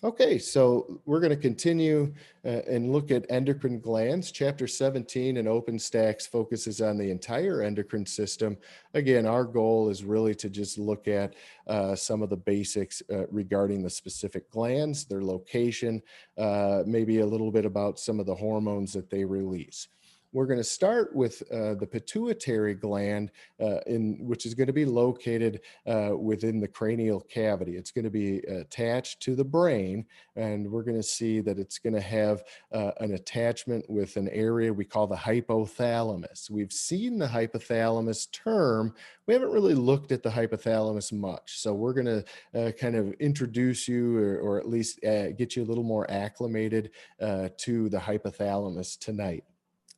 Okay, so we're going to continue and look at endocrine glands. Chapter 17 in OpenStax focuses on the entire endocrine system. Again, our goal is really to just look at some of the basics regarding the specific glands, their location, maybe a little bit about some of the hormones that they release. We're going to start with the pituitary gland, which is going to be located within the cranial cavity. It's going to be attached to the brain, and we're going to see that it's going to have an attachment with an area we call the hypothalamus. We've seen the hypothalamus term. We haven't really looked at the hypothalamus much. So we're going to kind of introduce you or at least get you a little more acclimated to the hypothalamus tonight.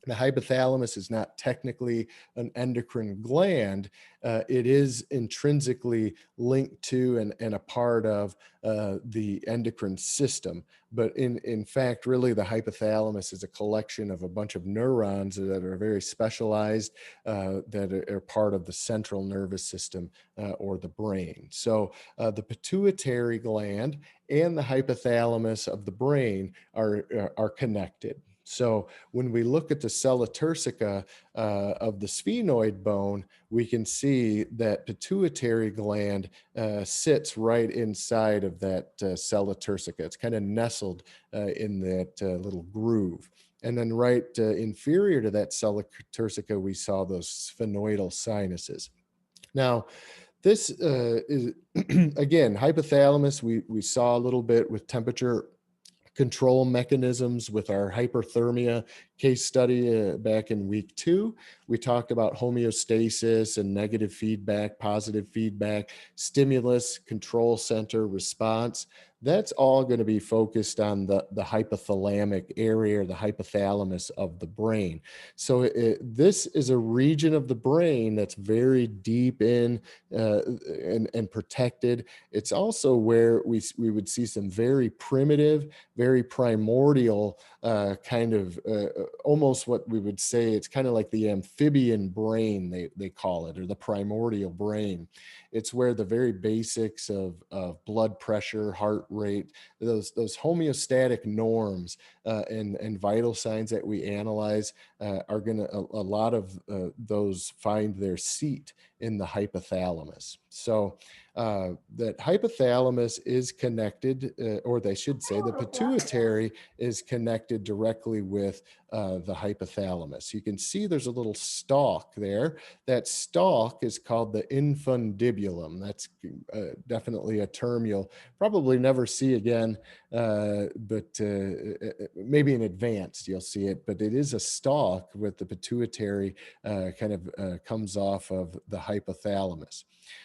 The hypothalamus is not technically an endocrine gland. It is intrinsically linked to and a part of the endocrine system. But in fact, really, the hypothalamus is a collection of a bunch of neurons that are very specialized, that are part of the central nervous system or the brain. So the pituitary gland and the hypothalamus of the brain are connected. So when we look at the sella turcica of the sphenoid bone, we can see that pituitary gland sits right inside of that sella turcica. It's kind of nestled in that little groove. And then right inferior to that sella turcica, we saw those sphenoidal sinuses. Now, this is, again, hypothalamus, we saw a little bit with temperature control mechanisms with our hyperthermia case study back in week 2. We talked about homeostasis and negative feedback, positive feedback, stimulus, control center, response. That's all going to be focused on the hypothalamic area or the hypothalamus of the brain. So this is a region of the brain that's very deep in and protected. It's also where we would see some very primitive, very primordial kind of almost what we would say, it's kind of like the amphibian brain, they call it, or the primordial brain. It's where the very basics of blood pressure, heart rate, those homeostatic norms and vital signs that we analyze are going to, a lot of those find their seat in the hypothalamus. So that hypothalamus is connected, or they should say the pituitary is connected directly with the hypothalamus. You can see there's a little stalk there. That stalk is called the infundibulum. That's definitely a term you'll probably never see again, but maybe in advanced you'll see it, but it is a stalk with the pituitary kind of comes off of the hypothalamus.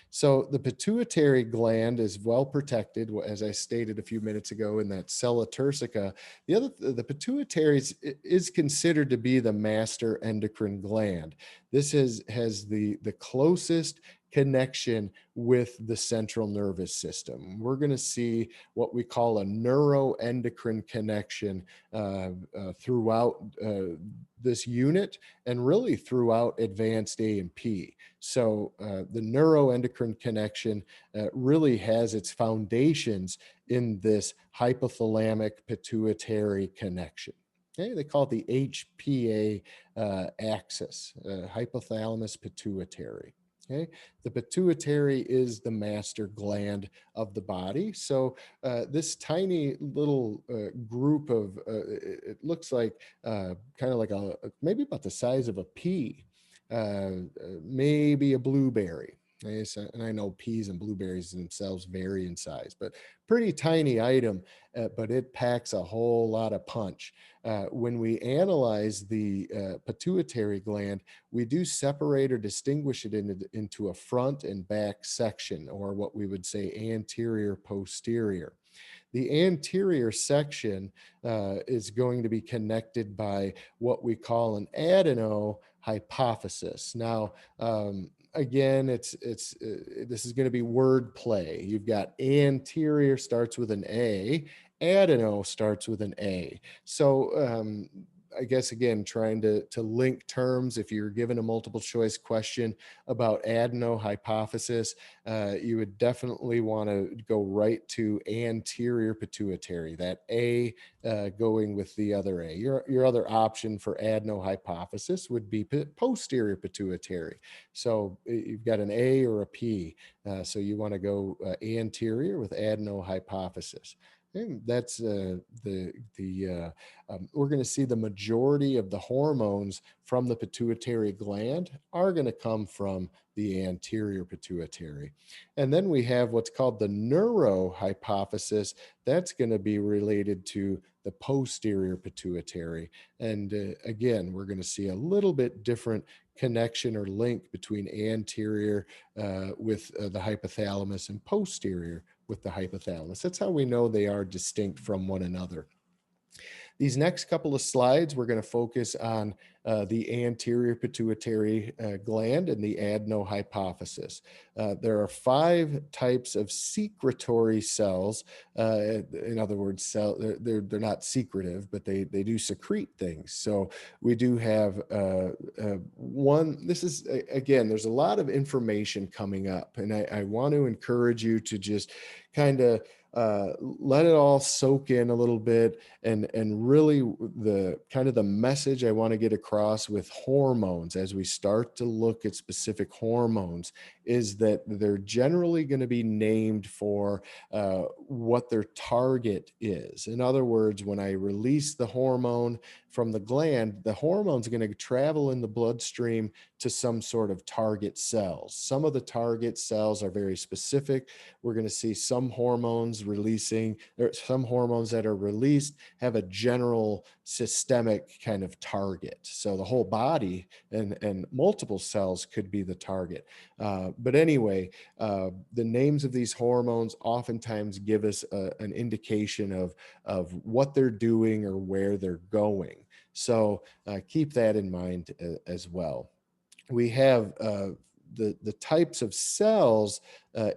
So the pituitary gland is well protected, as I stated a few minutes ago, in that sella turcica. The pituitary is considered to be the master endocrine gland. This has the closest connection with the central nervous system. We're going to see what we call a neuroendocrine connection throughout this unit and really throughout advanced A&P. So the neuroendocrine connection really has its foundations in this hypothalamic pituitary connection. Okay, they call it the HPA axis, hypothalamus pituitary. Okay, the pituitary is the master gland of the body. So this tiny little group of, it looks like kind of like maybe about the size of a pea, maybe a blueberry. Okay, so, and I know peas and blueberries themselves vary in size, but pretty tiny item, but it packs a whole lot of punch. When we analyze the pituitary gland, we do separate or distinguish it into a front and back section, or what we would say anterior, posterior. The anterior section is going to be connected by what we call an adenohypophysis. Now, again, this is going to be word play. You've got anterior starts with an A, adeno starts with an A. So I guess, again, trying to link terms. If you're given a multiple choice question about adenohypophysis, you would definitely want to go right to anterior pituitary, that A going with the other A. Your other option for adenohypophysis would be posterior pituitary. So you've got an A or a P. So you want to go anterior with adenohypophysis. And that's we're going to see the majority of the hormones from the pituitary gland are going to come from the anterior pituitary. And then we have what's called the neurohypophysis. That's going to be related to the posterior pituitary. And again, we're going to see a little bit different connection or link between anterior with the hypothalamus and posterior with the hypothalamus. That's how we know they are distinct from one another. These next couple of slides, we're going to focus on the anterior pituitary gland and the adenohypophysis. There are 5 types of secretory cells. In other words, they're not secretive, but they do secrete things. So we do have one. This is, again, there's a lot of information coming up, and I want to encourage you to just kind of let it all soak in a little bit, and really the kind of the message I want to get across with hormones as we start to look at specific hormones is that they're generally going to be named for what their target is. In other words, when I release the hormone from the gland, the hormone's going to travel in the bloodstream to some sort of target cells. Some of the target cells are very specific. We're going to see some hormones releasing, or some hormones that are released have a general systemic kind of target. So the whole body and multiple cells could be the target. But anyway, the names of these hormones oftentimes give us an indication of what they're doing or where they're going. So keep that in mind as well. We have the types of cells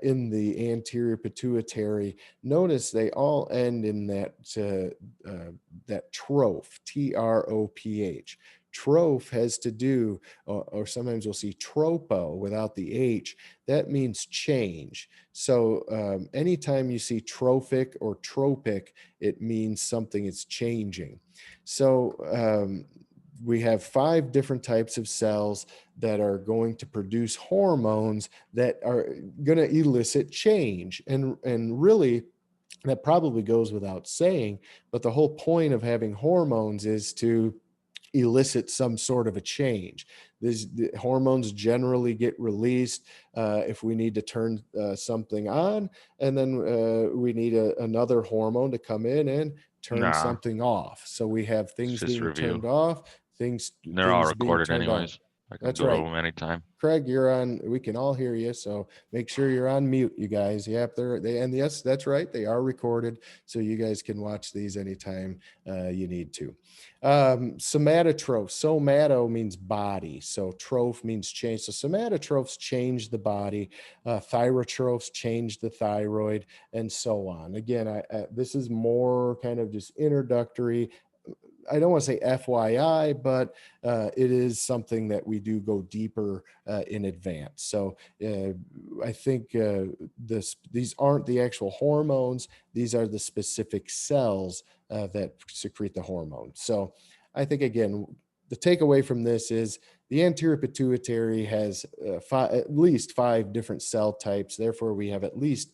in the anterior pituitary. Notice they all end in that troph, T-R-O-P-H. Troph has to do, or sometimes we'll see tropo without the H. That means change. So anytime you see trophic or tropic, it means something is changing. So we have 5 different types of cells that are going to produce hormones that are going to elicit change. And really, that probably goes without saying, but the whole point of having hormones is to elicit some sort of a change. The hormones generally get released if we need to turn something on, and then we need another hormone to come in and turn Nah, something off. So we have it's things just being review. turned off, things They're all things being recorded turned on. anyways. I can That's go to right. them anytime. Craig, you're on. We can all hear you, so make sure you're on mute, you guys. Yep, and yes, that's right. They are recorded, so you guys can watch these anytime you need to. Somatotroph. Somato means body, so troph means change. So somatotrophs change the body. Thyrotrophs change the thyroid, and so on. Again, this is more kind of just introductory. I don't want to say FYI, but it is something that we do go deeper in advance. So I think these aren't the actual hormones; these are the specific cells that secrete the hormone. So I think, again, the takeaway from this is the anterior pituitary has at least 5 different cell types. Therefore, we have at least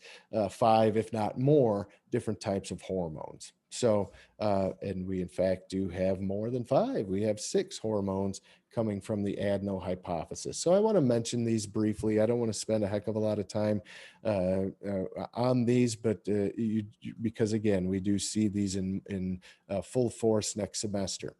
5, if not more, different types of hormones. So, and we in fact do have more than 5. We have 6 hormones coming from the adenohypophysis. So I want to mention these briefly. I don't want to spend a heck of a lot of time on these, but because again, we do see these in full force next semester.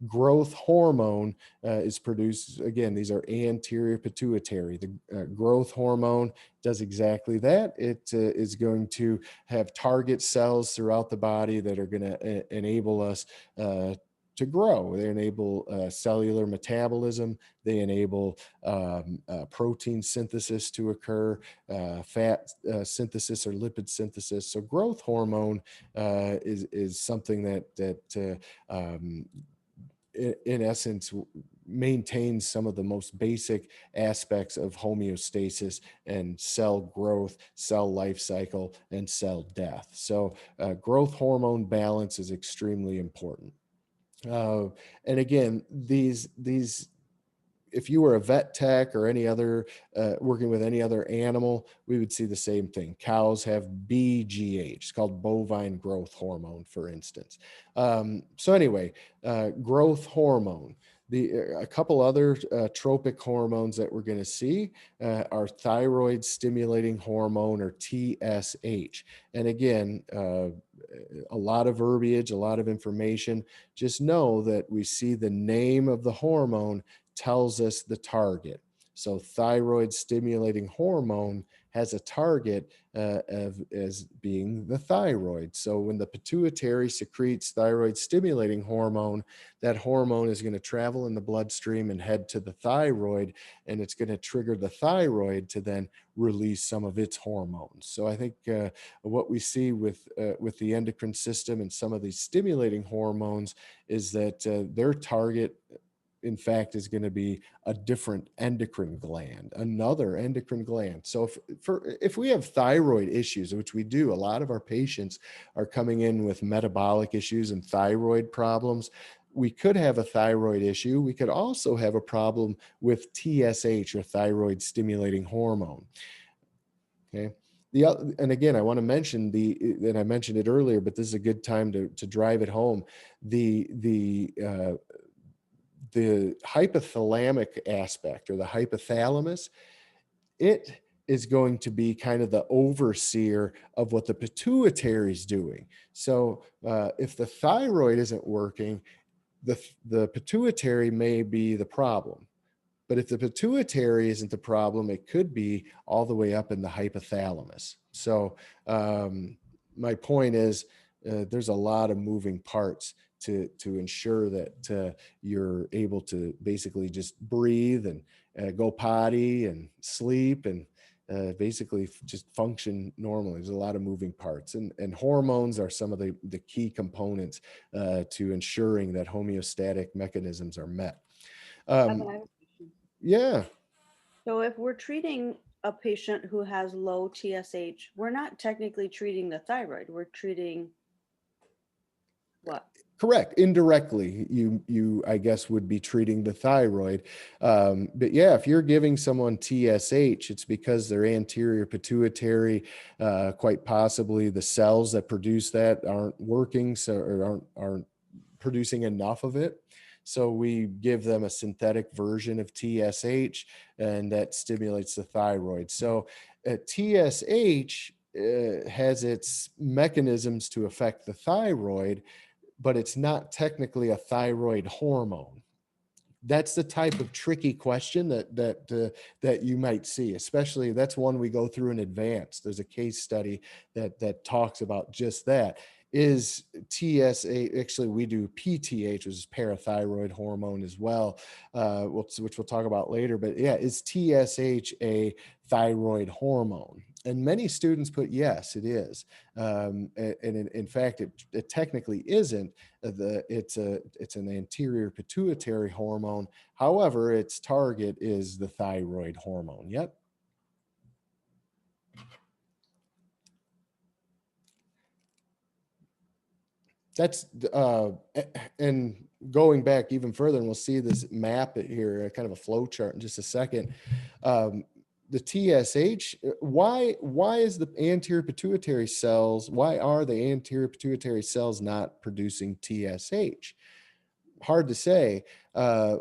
Growth hormone is produced, again, these are anterior pituitary. The growth hormone does exactly that. It is going to have target cells throughout the body that are going to enable us to grow. They enable cellular metabolism. They enable protein synthesis to occur, fat synthesis or lipid synthesis. So growth hormone is something that in essence, maintains some of the most basic aspects of homeostasis and cell growth, cell life cycle, and cell death. So growth hormone balance is extremely important. Uh, and again, these if you were a vet tech or any other working with any other animal, we would see the same thing. Cows have BGH, it's called bovine growth hormone, for instance. So anyway, growth hormone. A couple other tropic hormones that we're going to see are thyroid stimulating hormone, or TSH. And again, a lot of verbiage, a lot of information. Just know that we see the name of the hormone tells us the target. So thyroid stimulating hormone has a target as being the thyroid. So when the pituitary secretes thyroid stimulating hormone, that hormone is going to travel in the bloodstream and head to the thyroid, and it's going to trigger the thyroid to then release some of its hormones. So I think what we see with the endocrine system and some of these stimulating hormones is that their target, in fact, is going to be a different endocrine gland, another endocrine gland. So if we have thyroid issues, which we do, a lot of our patients are coming in with metabolic issues and thyroid problems. We could have a thyroid issue. We could also have a problem with TSH, or thyroid stimulating hormone. Okay. And again, I want to mention and I mentioned it earlier, but this is a good time to drive it home. The hypothalamic aspect, or the hypothalamus, it is going to be kind of the overseer of what the pituitary is doing. So if the thyroid isn't working, the pituitary may be the problem. But if the pituitary isn't the problem, it could be all the way up in the hypothalamus. So my point is, there's a lot of moving parts to ensure that you're able to basically just breathe and go potty and sleep and basically just function normally. There's a lot of moving parts, and hormones are some of the key components to ensuring that homeostatic mechanisms are met. Evan, I have a question. Yeah, So if we're treating a patient who has low TSH, we're not technically treating the thyroid. We're treating what? correct. Indirectly, you I guess would be treating the thyroid. But yeah, if you're giving someone TSH, it's because their anterior pituitary, quite possibly the cells that produce that aren't working, so or aren't producing enough of it. So we give them a synthetic version of TSH, and that stimulates the thyroid. So TSH has its mechanisms to affect the thyroid, but it's not technically a thyroid hormone. That's the type of tricky question that you might see. Especially, that's one we go through in advance. There's a case study that talks about just that. Is TSH, actually we do PTH, which is parathyroid hormone as well, which we'll talk about later. But yeah, is TSH a thyroid hormone? And many students put yes, it is. And in fact, it technically isn't. It's an anterior pituitary hormone. However, its target is the thyroid hormone. Yep. That's and going back even further, and we'll see this map here, kind of a flow chart in just a second. The TSH, why is the anterior pituitary cells, why are the anterior pituitary cells not producing TSH? Hard to say.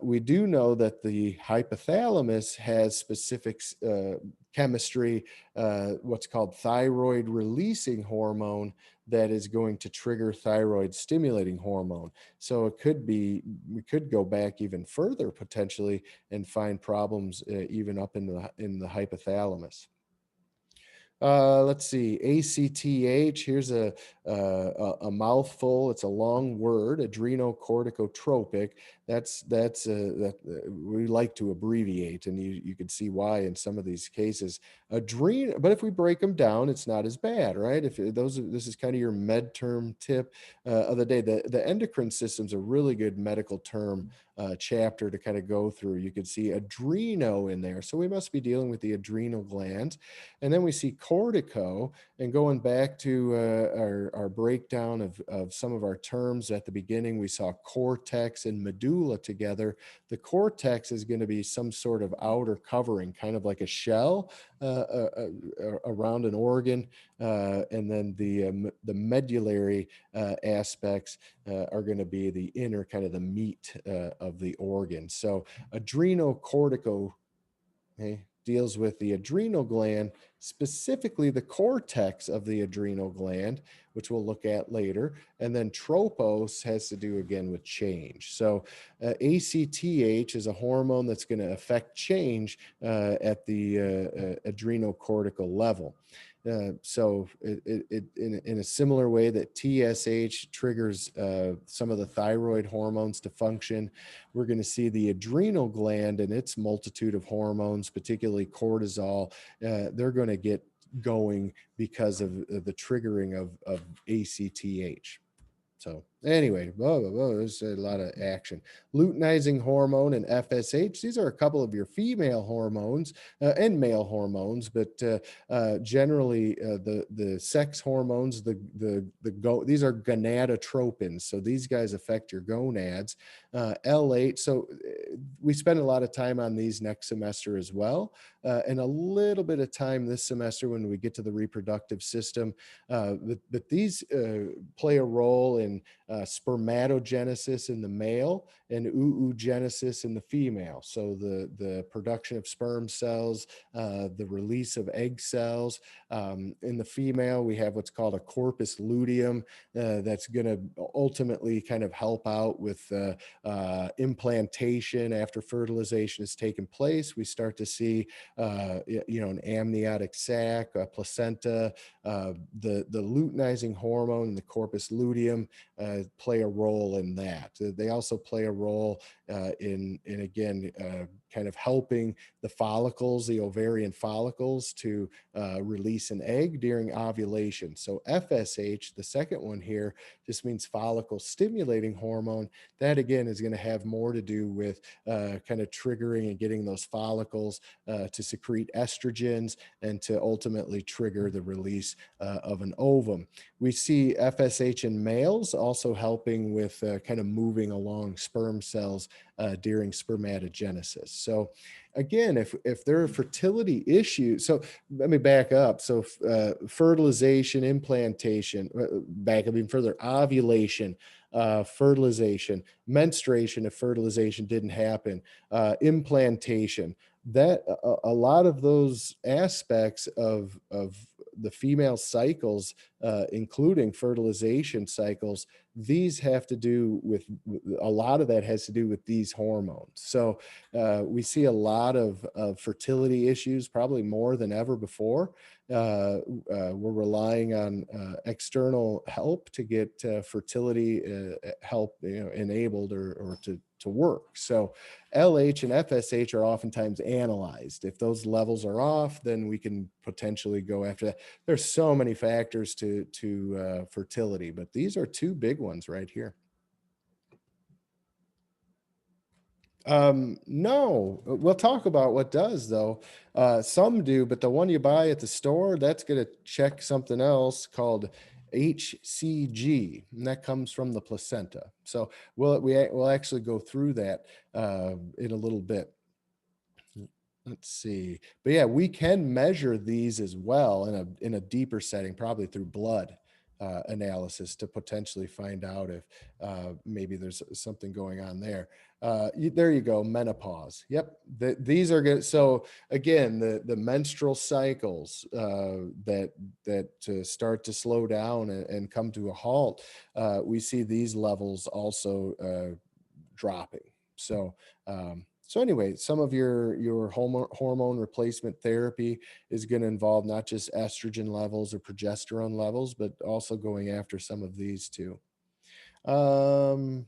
We do know that the hypothalamus has specific chemistry, what's called thyroid releasing hormone, that is going to trigger thyroid stimulating hormone. So it could be, we could go back even further potentially and find problems even up in the hypothalamus. Let's see, ACTH. Here's a a mouthful. It's a long word, adrenocorticotropic. We like to abbreviate, and you can see why in some of these cases. But if we break them down, it's not as bad, right? If this is kind of your med term tip of the day. The endocrine system's a really good medical term chapter to kind of go through. You could see adreno in there, so we must be dealing with the adrenal glands, and then we see cortico. And going back to our breakdown of some of our terms at the beginning, we saw cortex and medulla together. The cortex is going to be some sort of outer covering, kind of like a shell around an organ, and then the medullary aspects are going to be the inner, kind of the meat of the organ. So adrenocortico, okay, deals with the adrenal gland, specifically the cortex of the adrenal gland, which we'll look at later. And then tropos has to do again with change. So ACTH is a hormone that's going to affect change at the adrenocortical level. So in a similar way that TSH triggers some of the thyroid hormones to function, we're going to see the adrenal gland and its multitude of hormones, particularly cortisol, they're going to get going because of the triggering of ACTH. So anyway, there's a lot of action. Luteinizing hormone and FSH. These are a couple of your female hormones and male hormones, but generally the sex hormones, these are gonadotropins. So these guys affect your gonads. L8. So we spend a lot of time on these next semester as well, and a little bit of time this semester when we get to the reproductive system. But these play a role in spermatogenesis in the male and oogenesis in the female. So the production of sperm cells, the release of egg cells. In the female, we have what's called a corpus luteum that's going to ultimately kind of help out with implantation after fertilization has taken place. We start to see, an amniotic sac, a placenta, the luteinizing hormone and the corpus luteum play a role in that. They also play a role in again, kind of helping the follicles, the ovarian follicles, to release an egg during ovulation. So FSH, the second one here, just means follicle stimulating hormone. That again is going to have more to do with kind of triggering and getting those follicles to secrete estrogens and to ultimately trigger the release of an ovum. We see FSH in males also helping with kind of moving along sperm cells during spermatogenesis. So again, if there are fertility issues, so let me back up. So fertilization, implantation, back up even further, ovulation, fertilization, menstruation if fertilization didn't happen, implantation, that a lot of those aspects of the female cycles, including fertilization cycles, these have to do with, a lot of that has to do with these hormones. So we see a lot of fertility issues, probably more than ever before. We're relying on external help to get fertility help enabled or to work. So LH and FSH are oftentimes analyzed. If those levels are off, then we can potentially go after that. There's so many factors to fertility, but these are two big ones right here. No, we'll talk about what does though. Some do, but the one you buy at the store, that's going to check something else called HCG, and that comes from the placenta. So we'll actually go through that in a little bit. Let's see. But yeah, we can measure these as well in a deeper setting, probably through blood analysis to potentially find out if maybe there's something going on there. There you go, menopause. Yep, these are good. So again, the menstrual cycles that start to slow down and come to a halt, we see these levels also dropping. So So anyway, some of your hormone replacement therapy is going to involve not just estrogen levels or progesterone levels, but also going after some of these too. And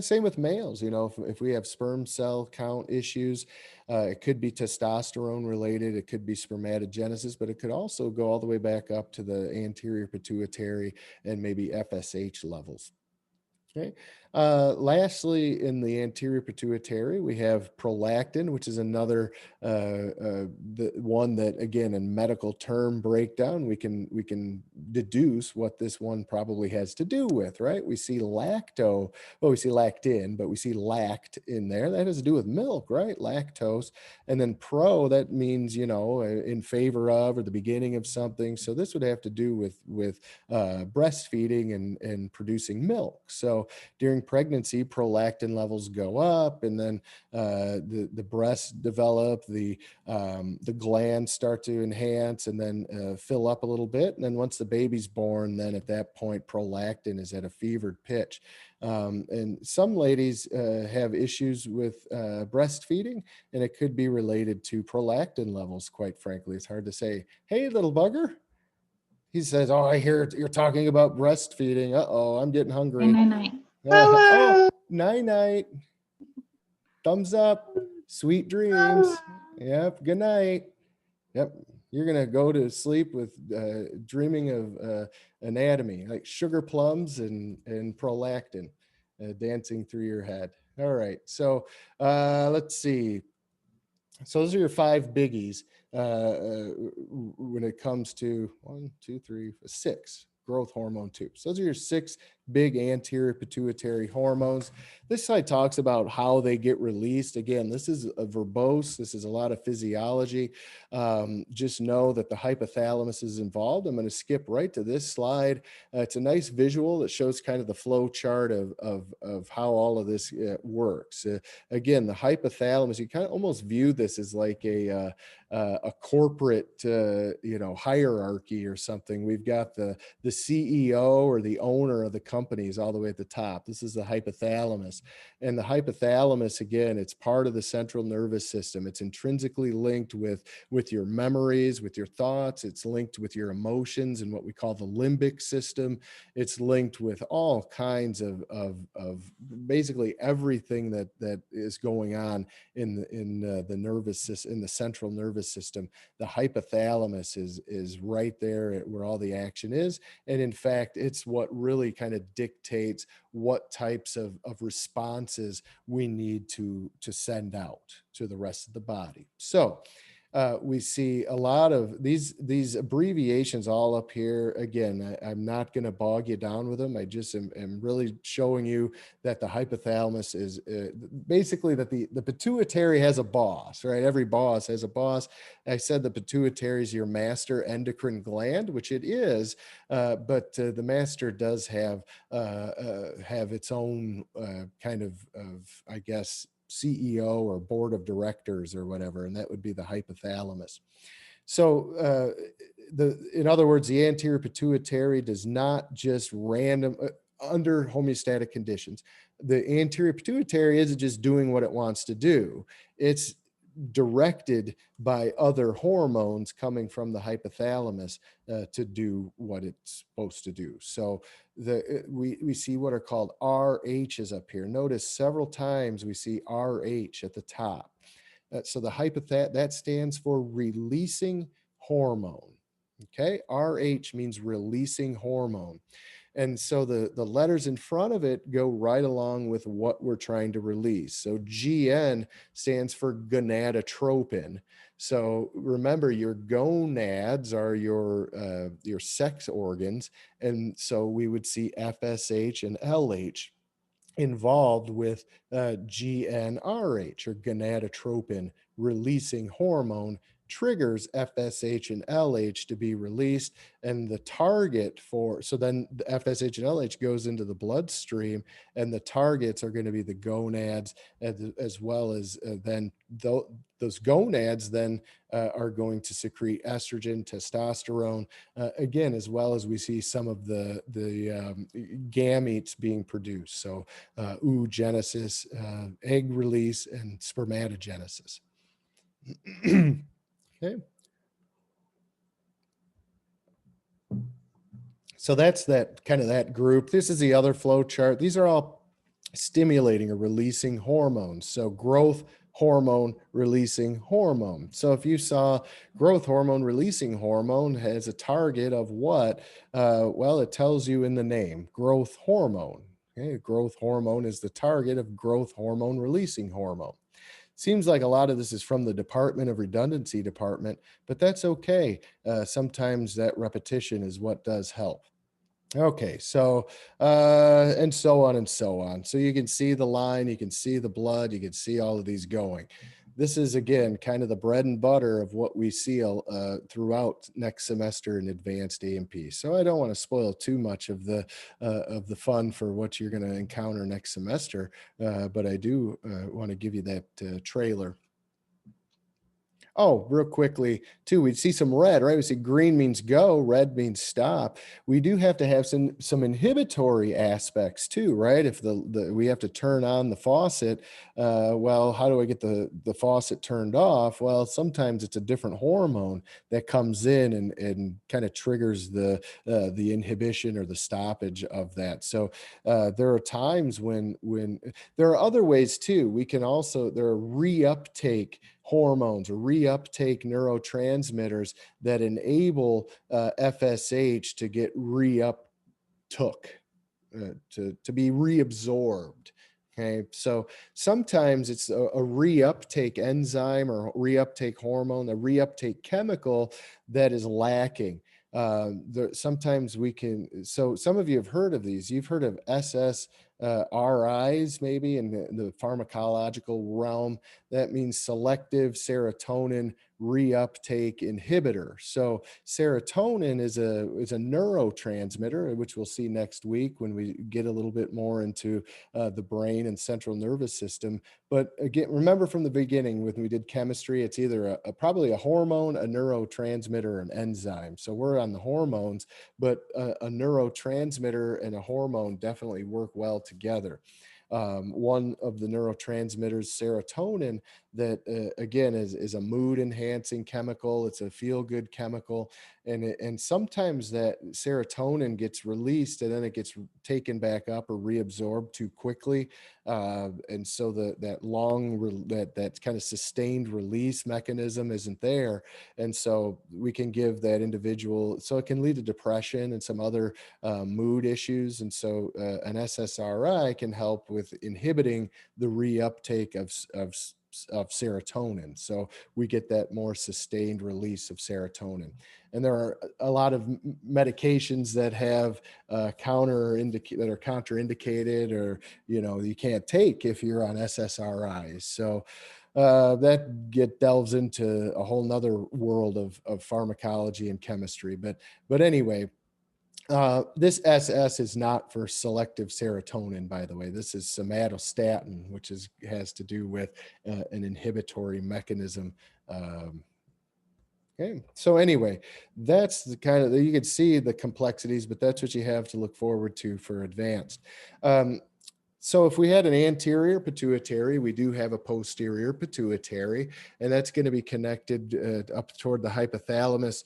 same with males, if we have sperm cell count issues, it could be testosterone related, it could be spermatogenesis, but it could also go all the way back up to the anterior pituitary and maybe FSH levels. Okay. Lastly, in the anterior pituitary, we have prolactin, which is another the one that, again, in medical term breakdown, we can deduce what this one probably has to do with, right? We see we see lactin, but we see lact in there. That has to do with milk, right? Lactose, and then that means in favor of or the beginning of something. So this would have to do with breastfeeding and producing milk. So during pregnancy, prolactin levels go up, and then the breasts develop, the glands start to enhance, and then fill up a little bit. And then once the baby's born, then at that point, prolactin is at a fevered pitch. And some ladies have issues with breastfeeding, and it could be related to prolactin levels. Quite frankly, it's hard to say. Hey, little bugger. He says, "Oh, I hear you're talking about breastfeeding. Uh-oh, I'm getting hungry." Night, night. Oh, Hello. night night. Thumbs up. Sweet dreams. Yep. Good night. Yep. You're gonna go to sleep with dreaming of anatomy, like sugar plums and prolactin dancing through your head. All right. So let's see. So those are your five biggies when it comes to 1, 2, 3, 6 growth hormone tubes. Those are your 6 big anterior pituitary hormones. This slide talks about how they get released. Again, this is a verbose. This is a lot of physiology. Just know that the hypothalamus is involved. I'm going to skip right to this slide. It's a nice visual that shows kind of the flow chart of how all of this works. Again, the hypothalamus, you kind of almost view this as like a corporate hierarchy or something. We've got the CEO or the owner of the companies all the way at the top. This is the hypothalamus. And the hypothalamus, again, it's part of the central nervous system. It's intrinsically linked with your memories, with your thoughts. It's linked with your emotions and what we call the limbic system. It's linked with all kinds of basically everything that is going on in the nervous system, in the central nervous system. The hypothalamus is right there where all the action is. And in fact, it's what really kind of dictates what types of responses we need to send out to the rest of the body. So we see a lot of these abbreviations all up here. Again, I'm not going to bog you down with them. I just am really showing you that the hypothalamus is basically that the pituitary has a boss, right? Every boss has a boss. I said the pituitary is your master endocrine gland, which it is, but the master does have its own kind of I guess, CEO or board of directors or whatever, and that would be the hypothalamus. So in other words, the anterior pituitary does not just under homeostatic conditions. The anterior pituitary isn't just doing what it wants to do. It's directed by other hormones coming from the hypothalamus to do what it's supposed to do. So we see what are called RHs up here. Notice several times we see RH at the top. So that stands for releasing hormone. Okay, RH means releasing hormone. And so the letters in front of it go right along with what we're trying to release. So GN stands for gonadotropin. So remember, your gonads are your sex organs. And so we would see FSH and LH involved with GnRH, or gonadotropin releasing hormone, triggers FSH and LH to be released. And the target so then the FSH and LH goes into the bloodstream, and the targets are going to be the gonads, as well as then those gonads then are going to secrete estrogen, testosterone, again, as well as we see some of the gametes being produced. So oogenesis, egg release, and spermatogenesis. Okay. So that's that kind of that group. This is the other flow chart. These are all stimulating or releasing hormones. So growth hormone releasing hormone. So if you saw growth hormone releasing hormone has a target of what? Well, it tells you in the name, growth hormone. Okay, growth hormone is the target of growth hormone releasing hormone. Seems like a lot of this is from the Department of Redundancy department, but that's okay. Sometimes that repetition is what does help. Okay, so and so on and so on. So you can see the line, you can see the blood, you can see all of these going. This is again kind of the bread and butter of what we see throughout next semester in advanced A&P. So I don't want to spoil too much of the fun for what you're going to encounter next semester, but I do want to give you that trailer. Oh, real quickly, too, we see some red, right? We see green means go, red means stop. We do have to have some inhibitory aspects too, right? If we have to turn on the faucet, well, how do I get the faucet turned off? Well, sometimes it's a different hormone that comes in and kind of triggers the inhibition or the stoppage of that. So there are times when there are other ways too. We can also there are reuptake hormones or reuptake neurotransmitters that enable FSH to get reuptook, to be reabsorbed. Okay, so sometimes it's a reuptake enzyme or reuptake hormone, a reuptake chemical that is lacking. Sometimes we can, so some of you have heard of these. You've heard of SSRIs maybe in the pharmacological realm. That means selective serotonin reuptake inhibitor. So serotonin is a neurotransmitter, which we'll see next week when we get a little bit more into the brain and central nervous system. But again, remember from the beginning when we did chemistry, it's either probably a hormone, a neurotransmitter, or an enzyme. So we're on the hormones, but a neurotransmitter and a hormone definitely work well together. One of the neurotransmitters, serotonin, that again is a mood enhancing chemical. It's a feel good chemical, and sometimes that serotonin gets released and then it gets taken back up or reabsorbed too quickly, and so that kind of sustained release mechanism isn't there, and so we can give that individual. So it can lead to depression and some other mood issues, and so an SSRI can help with inhibiting the reuptake of serotonin. So we get that more sustained release of serotonin. And there are a lot of medications that have that are contraindicated, or you can't take if you're on SSRIs. So that delves into a whole nother world of pharmacology and chemistry. But anyway, this SS is not for selective serotonin, by the way. This is somatostatin, which has to do with an inhibitory mechanism. Okay, so anyway, that's the kind of, you can see the complexities, but that's what you have to look forward to for advanced. So if we had an anterior pituitary, we do have a posterior pituitary, and that's going to be connected up toward the hypothalamus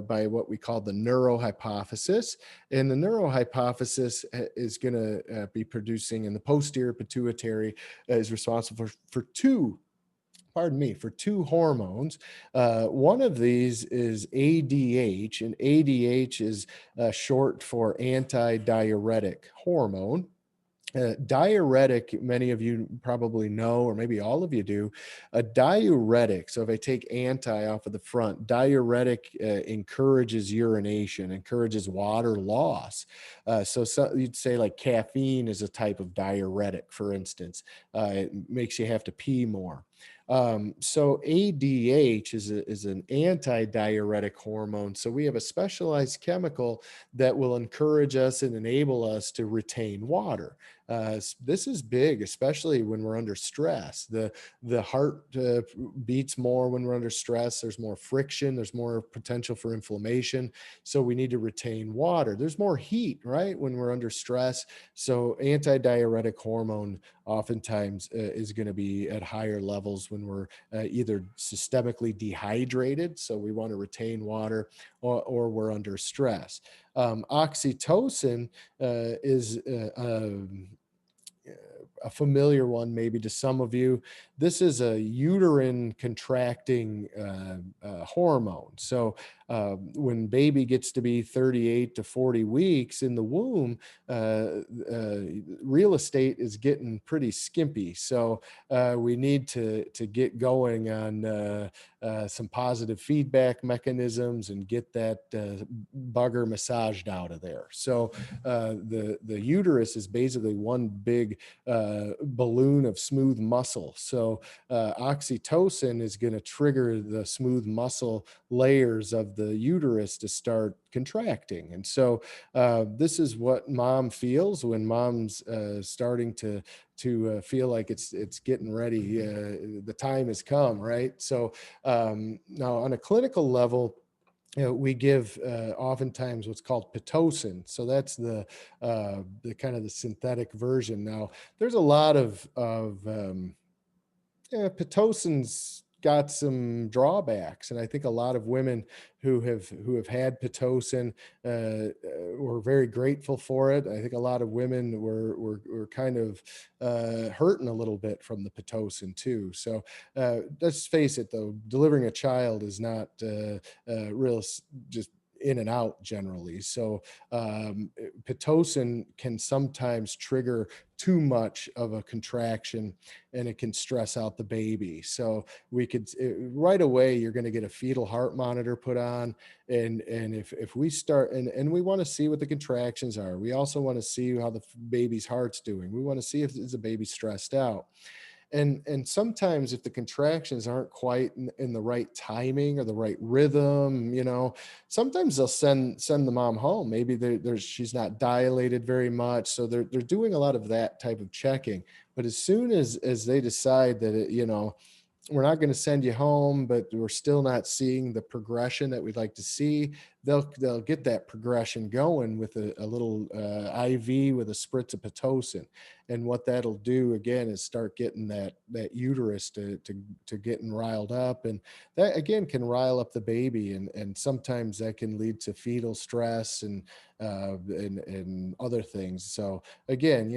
by what we call the neurohypophysis. And the neurohypophysis is going to be producing, and the posterior pituitary is responsible for two hormones. One of these is ADH, and ADH is short for antidiuretic hormone. Diuretic, many of you probably know, or maybe all of you do, a diuretic. So if I take anti off of the front, diuretic encourages urination, encourages water loss. So you'd say like caffeine is a type of diuretic, for instance. It makes you have to pee more. So ADH is an anti-diuretic hormone. So we have a specialized chemical that will encourage us and enable us to retain water. This is big, especially when we're under stress. The heart beats more when we're under stress. There's more friction. There's more potential for inflammation. So we need to retain water. There's more heat, right, when we're under stress. So antidiuretic hormone oftentimes is going to be at higher levels when we're either systemically dehydrated, so we want to retain water, or we're under stress. Oxytocin is a familiar one maybe to some of you. This is a uterine contracting hormone. So when baby gets to be 38 to 40 weeks in the womb, real estate is getting pretty skimpy. So we need to get going on some positive feedback mechanisms and get that bugger massaged out of there. So the uterus is basically one big balloon of smooth muscle. So oxytocin is going to trigger the smooth muscle layers of the uterus to start contracting. And so this is what mom feels when mom's starting to feel like it's getting ready. The time has come, right? So now on a clinical level, we give oftentimes what's called pitocin. So that's the kind of the synthetic version. Now, there's a lot of Pitocin's got some drawbacks, and I think a lot of women who have had Pitocin were very grateful for it. I think a lot of women were kind of hurting a little bit from the Pitocin too. So let's face it, though, delivering a child is not real just in and out generally. So Pitocin can sometimes trigger too much of a contraction, and it can stress out the baby. So we could right away, you're going to get a fetal heart monitor put on. And if we start, and we want to see what the contractions are. We also want to see how the baby's heart's doing. We want to see if the baby stressed out. And sometimes if the contractions aren't quite in the right timing or the right rhythm, sometimes they'll send the mom home. Maybe she's not dilated very much, so they're doing a lot of that type of checking. But as soon as they decide that we're not going to send you home, but we're still not seeing the progression that we'd like to see, they'll get that progression going with a little IV with a spritz of Pitocin. And what that'll do again is start getting that uterus to getting riled up, and that again can rile up the baby, and sometimes that can lead to fetal stress and other things. So again,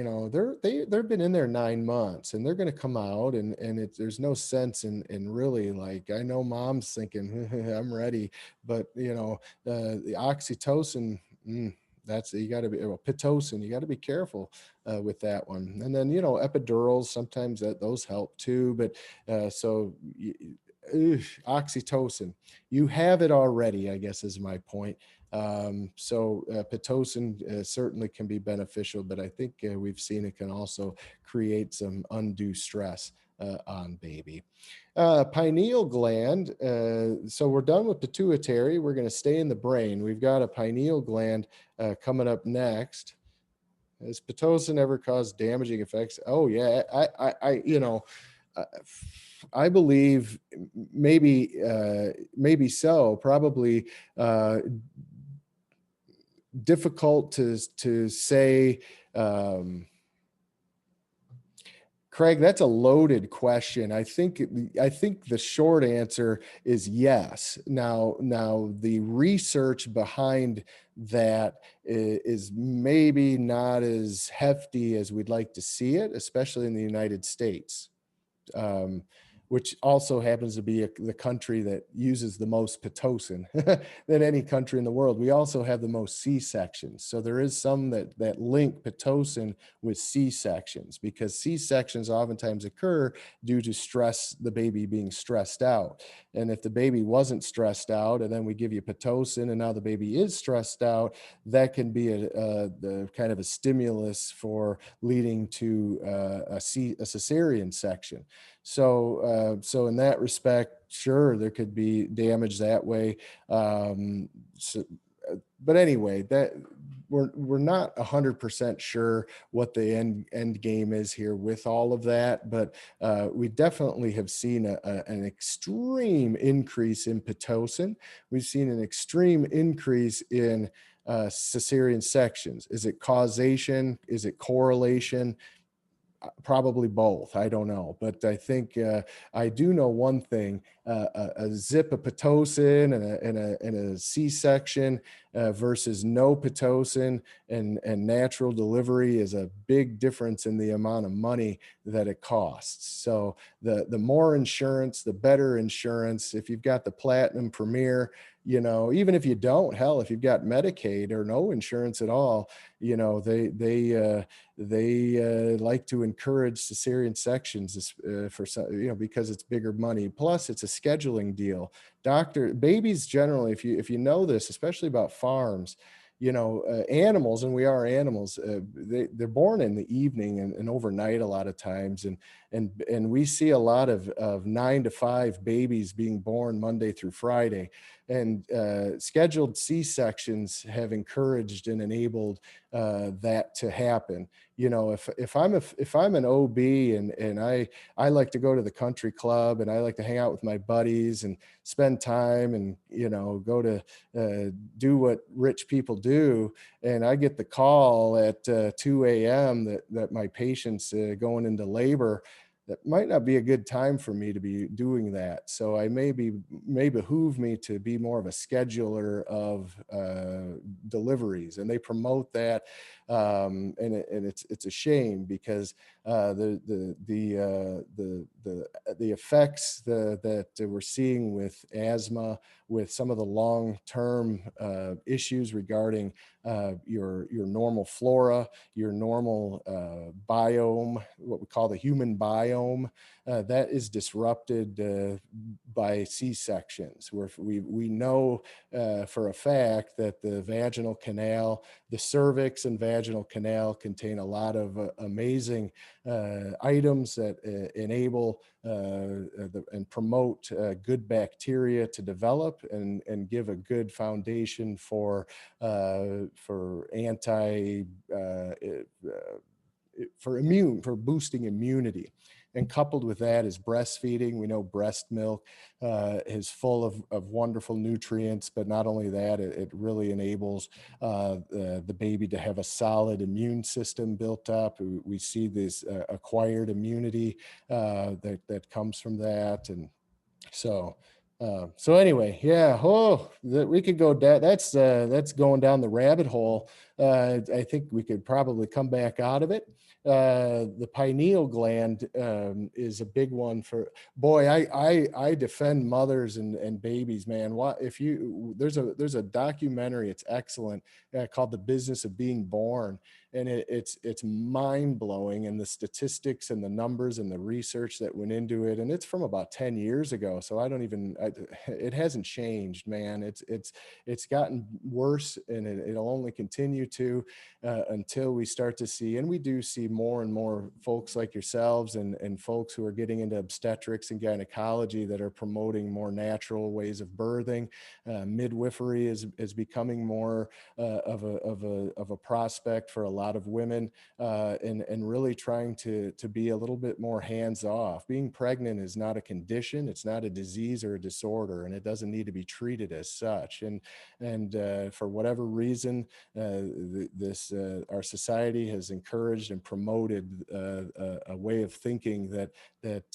they've been in there 9 months, and they're going to come out, and there's no sense in really, like, I know mom's thinking I'm ready, but the oxytocin, that's, you got to be, well, Pitocin, you got to be careful with that one. And then epidurals, sometimes those help too, but oxytocin, you have it already, I guess, is my point. So Pitocin certainly can be beneficial, but I think we've seen it can also create some undue stress on baby. Pineal gland. So we're done with pituitary. We're going to stay in the brain. We've got a pineal gland coming up next. Has Pitocin ever caused damaging effects? Oh yeah, I believe maybe so. Probably difficult to say. Craig, that's a loaded question. I think the short answer is yes. Now the research behind that is maybe not as hefty as we'd like to see it, especially in the United States. Which also happens to be the country that uses the most Pitocin than any country in the world. We also have the most C-sections. So there is some that link Pitocin with C-sections, because C-sections oftentimes occur due to stress, the baby being stressed out. And if the baby wasn't stressed out, and then we give you Pitocin, and now the baby is stressed out, that can be the kind of a stimulus for leading to a cesarean section. So in that respect, sure, there could be damage that way. But anyway, that we're not 100% sure what the end game is here with all of that, but we definitely have seen an extreme increase in pitocin. We've seen an extreme increase in cesarean sections. Is it causation? Is it correlation? Probably both. I don't know, but I think I do know one thing: a zip of pitocin and a C-section versus no pitocin and natural delivery is a big difference in the amount of money that it costs. So the more insurance, the better insurance. If you've got the Platinum Premier, even if you don't, hell, if you've got Medicaid or no insurance at all, they like to encourage cesarean sections for some, because it's bigger money. Plus, it's a scheduling deal. Babies generally, if you know this, especially about farms, animals, and we are animals. They're born in the evening and overnight a lot of times, and we see a lot of 9 to 5 babies being born Monday through Friday, and scheduled C-sections have encouraged and enabled that to happen. If I'm an OB and I like to go to the country club and I like to hang out with my buddies and spend time and go to do what rich people do, and I get the call at 2 a.m. that my patient's going into labor, that might not be a good time for me to be doing that. So may behoove me to be more of a scheduler of deliveries, and they promote that, and it's a shame because the effects that we're seeing with asthma, with some of the long-term issues regarding your normal flora, your normal biome, what we call the human biome, that is disrupted by C-sections, where we know for a fact that the vaginal canal, the cervix and vaginal canal contain a lot of amazing items that enable and promote good bacteria to develop and give a good foundation for for boosting immunity. And coupled with that is breastfeeding. We know breast milk is full of wonderful nutrients, but not only that, it really enables the baby to have a solid immune system built up. We see this acquired immunity that comes from that. And so anyway, yeah. We could go down. That's going down the rabbit hole. I think we could probably come back out of it. The pineal gland is a big one for boy. I defend mothers and babies, man. What if there's a documentary. It's excellent, called The Business of Being Born, and it's mind blowing, and the statistics and the numbers and the research that went into it, and it's from about 10 years ago. So it hasn't changed, man. It's gotten worse, and it'll only continue to until we start to see, and we do see more and more folks like yourselves and folks who are getting into obstetrics and gynecology that are promoting more natural ways of birthing. Midwifery is becoming more of a prospect for a lot of women, and really trying to be a little bit more hands off. Being pregnant is not a condition, it's not a disease or a disorder, and it doesn't need to be treated as such. And for whatever reason, our society has encouraged and promoted a way of thinking that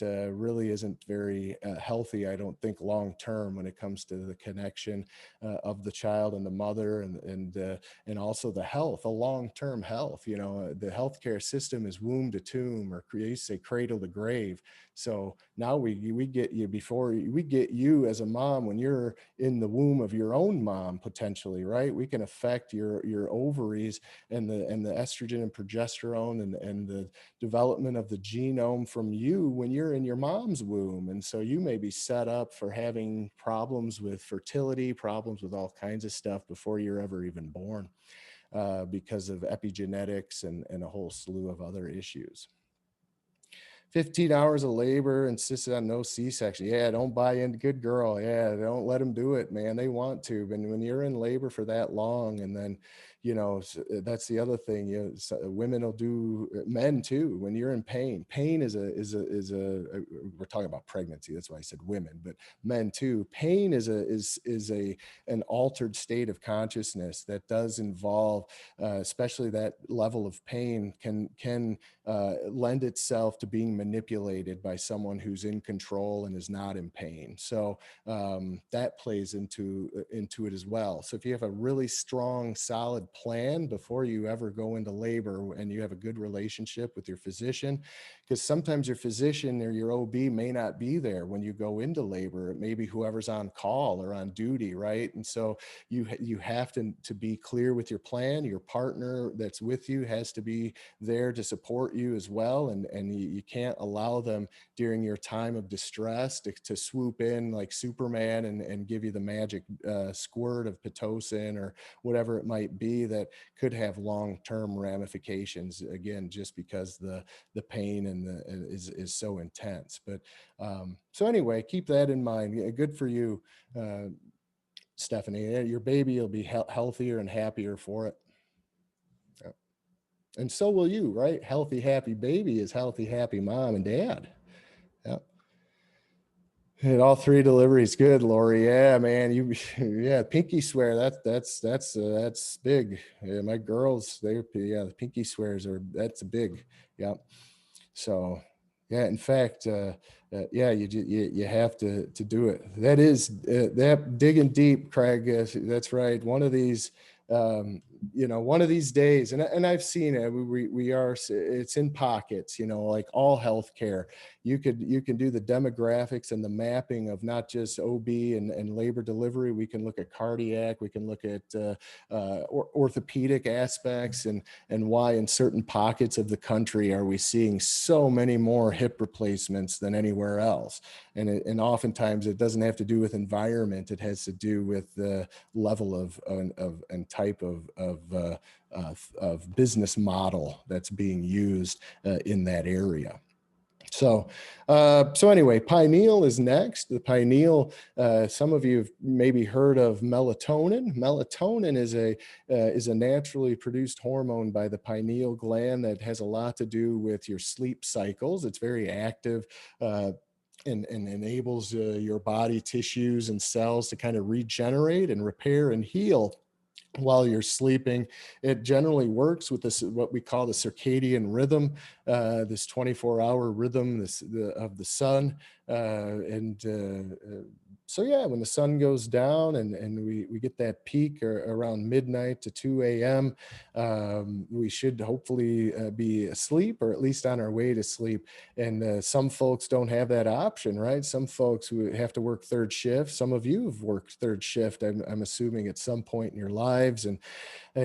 really isn't very healthy, I don't think, long term, when it comes to the connection of the child and the mother, and also the health, a long-term health. The healthcare system is womb to tomb, or you say cradle to grave. So now we get you before we get you as a mom when you're in the womb of your own mom, potentially, right? We can affect your ovaries and the estrogen and progesterone and the development of the genome from you when you're in your mom's womb. And so you may be set up for having problems with fertility, problems with all kinds of stuff before you're ever even born, because of epigenetics and a whole slew of other issues. 15 hours of labor, insisted on no C-section. Yeah, don't buy in. Good girl. Yeah, don't let them do it, man. They want to. But when you're in labor for that long, and then, that's the other thing. Women will do, men too. When you're in pain, pain we're talking about pregnancy. That's why I said women, but men too. Pain is an altered state of consciousness that does involve, especially that level of pain can lend itself to being manipulated by someone who's in control and is not in pain. So that plays into it as well. So if you have a really strong, solid plan before you ever go into labor, and you have a good relationship with your physician, because sometimes your physician or your OB may not be there when you go into labor. It may be whoever's on call or on duty, right? And so you have to be clear with your plan. Your partner that's with you has to be there to support you as well, and you can't allow them during your time of distress to swoop in like Superman and give you the magic squirt of Pitocin or whatever it might be that could have long-term ramifications, again, just because the pain is so intense. But so anyway, keep that in mind. Good for you, Stephanie. Your baby will be healthier and happier for it. Yeah. And so will you, right? Healthy, happy baby is healthy, happy mom and dad. Yeah. And all three deliveries, good, Lori. Yeah, man. Yeah, pinky swear. That's big. Yeah, my girls, the pinky swears that's big. Yeah. So, yeah. In fact, yeah, you have to do it. That is that digging deep, Craig. That's right. Um, one of these days, and I've seen it. It's in pockets. Like all healthcare, you can do the demographics and the mapping of not just OB and labor delivery. We can look at cardiac. We can look at orthopedic aspects, and why in certain pockets of the country are we seeing so many more hip replacements than anywhere else. And oftentimes it doesn't have to do with environment. It has to do with the level of and type of business model that's being used in that area. So anyway, pineal is next. The pineal, some of you have maybe heard of melatonin. Melatonin is a naturally produced hormone by the pineal gland that has a lot to do with your sleep cycles. It's very active. And enables your body tissues and cells to kind of regenerate and repair and heal while you're sleeping. It generally works with this, what we call the circadian rhythm, this 24-hour rhythm of the sun. So yeah, when the sun goes down and we get that peak around midnight to 2 a.m., we should hopefully be asleep, or at least on our way to sleep. And some folks don't have that option, right? Some folks who have to work third shift. Some of you have worked third shift, I'm assuming, at some point in your lives. And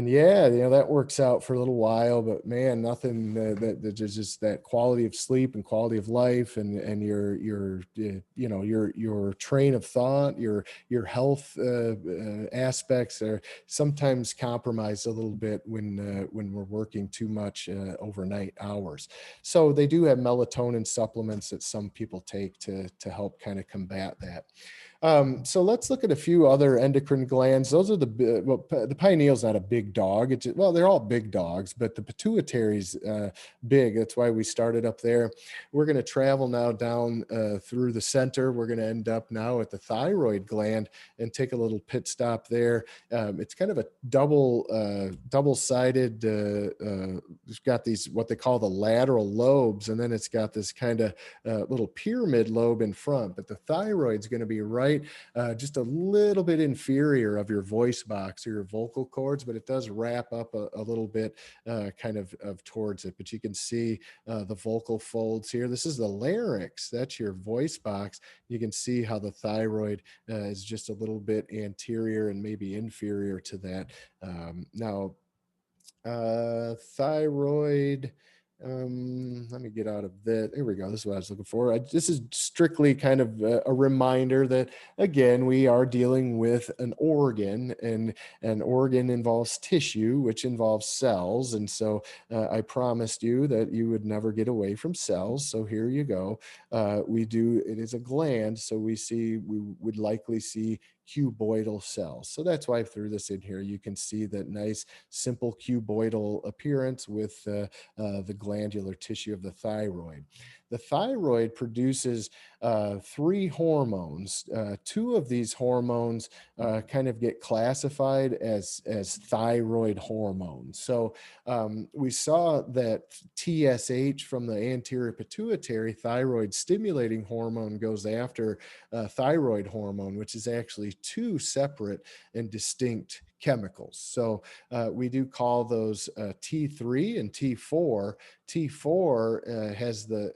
yeah, that works out for a little while, but man, nothing that just that quality of sleep and quality of life and your train of thought, your health aspects are sometimes compromised a little bit when we're working too much overnight hours. So they do have melatonin supplements that some people take to help kind of combat that. So let's look at a few other endocrine glands. Those are the pineal is not a big dog. Well, they're all big dogs, but the pituitary's big. That's why we started up there. We're going to travel now down through the center. We're going to end up now at the thyroid gland and take a little pit stop there. It's kind of a double-sided. It's got these what they call the lateral lobes, and then it's got this kind of little pyramid lobe in front. But the thyroid's going to be right just a little bit inferior of your voice box or your vocal cords, but it does wrap up a little bit kind of towards it. But you can see the vocal folds here. This is the larynx. That's your voice box. You can see how the thyroid is just a little bit anterior and maybe inferior to that. Now, thyroid Let me get out of that. Here we go. This is what I was looking for. This is strictly kind of a reminder that, again, we are dealing with an organ, and an organ involves tissue, which involves cells. And so I promised you that you would never get away from cells. So here you go. It is a gland. So we would likely see cuboidal cells. So that's why I threw this in here. You can see that nice, simple cuboidal appearance with the glandular tissue of the thyroid. The thyroid produces three hormones. Two of these hormones kind of get classified as thyroid hormones. So we saw that TSH from the anterior pituitary, thyroid stimulating hormone, goes after thyroid hormone, which is actually two separate and distinct chemicals. So we do call those T3 and T4. T4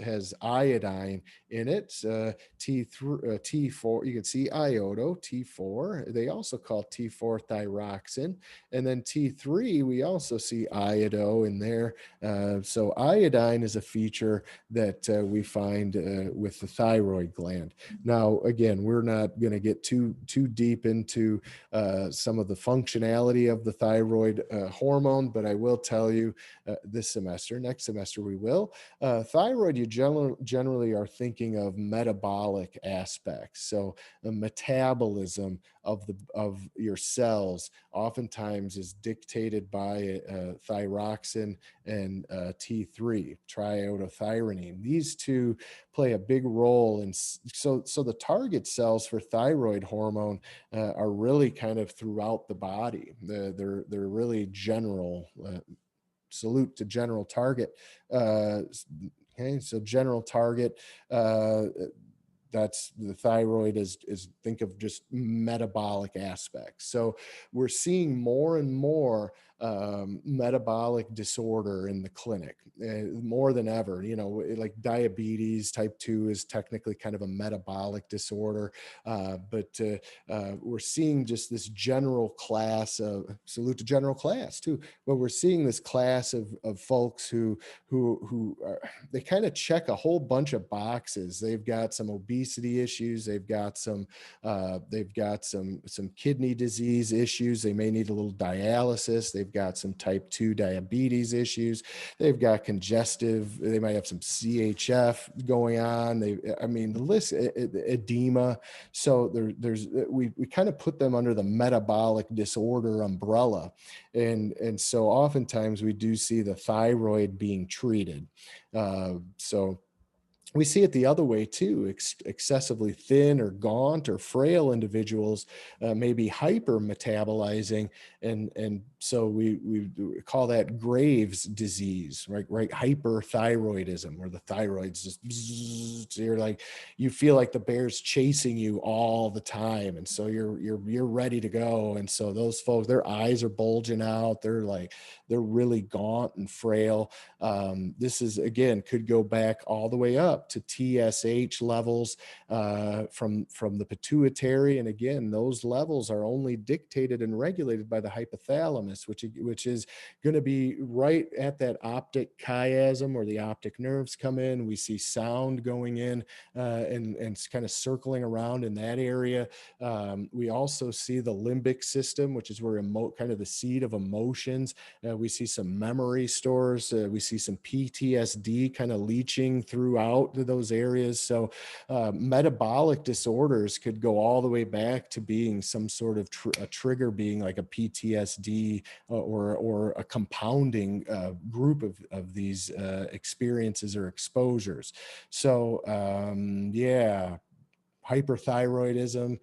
has iodine in it. T4, you can see iodo, T4. They also call T4 thyroxine. And then T3, we also see iodo in there. So iodine is a feature that we find with the thyroid gland. Now, again, we're not going to get too deep into some of the functionality of the thyroid hormone, but I will tell you this semester, next semester we will. Thyroid, you generally are thinking of metabolic aspects. So the metabolism of your cells oftentimes is dictated by thyroxine and T3, triiodothyronine. These two play a big role in, so the target cells for thyroid hormone are really kind of throughout the body. They're really general. Salute to general target. Okay, so general target. That's the thyroid is think of just metabolic aspects. So we're seeing more and more metabolic disorder in the clinic, more than ever. Like diabetes type 2 is technically kind of a metabolic disorder, but we're seeing just this general class of, salute to general class too, but we're seeing this class of folks who are, they kind of check a whole bunch of boxes. They've got some obesity issues. They've got some kidney disease issues. They may need a little dialysis. They've got some type 2 diabetes issues. They've got congestive. They might have some CHF going on. The list, edema. So we kind of put them under the metabolic disorder umbrella. And so oftentimes we do see the thyroid being treated. So we see it the other way too. Excessively thin or gaunt or frail individuals may be hyper metabolizing, and so we call that Graves' disease, right? Hyperthyroidism, where the thyroid's just bzzz, you feel like the bear's chasing you all the time, and so you're ready to go. And so those folks, their eyes are bulging out. They're really gaunt and frail. This is, again, could go back all the way up to TSH levels from the pituitary. And again, those levels are only dictated and regulated by the hypothalamus, which is going to be right at that optic chiasm where the optic nerves come in. We see sound going in and kind of circling around in that area. We also see the limbic system, which is where kind of the seat of emotions. We see some memory stores. We see some PTSD kind of leaching throughout those areas. So metabolic disorders could go all the way back to being some sort of a trigger, being like a PTSD or a compounding group of these experiences or exposures. So hyperthyroidism,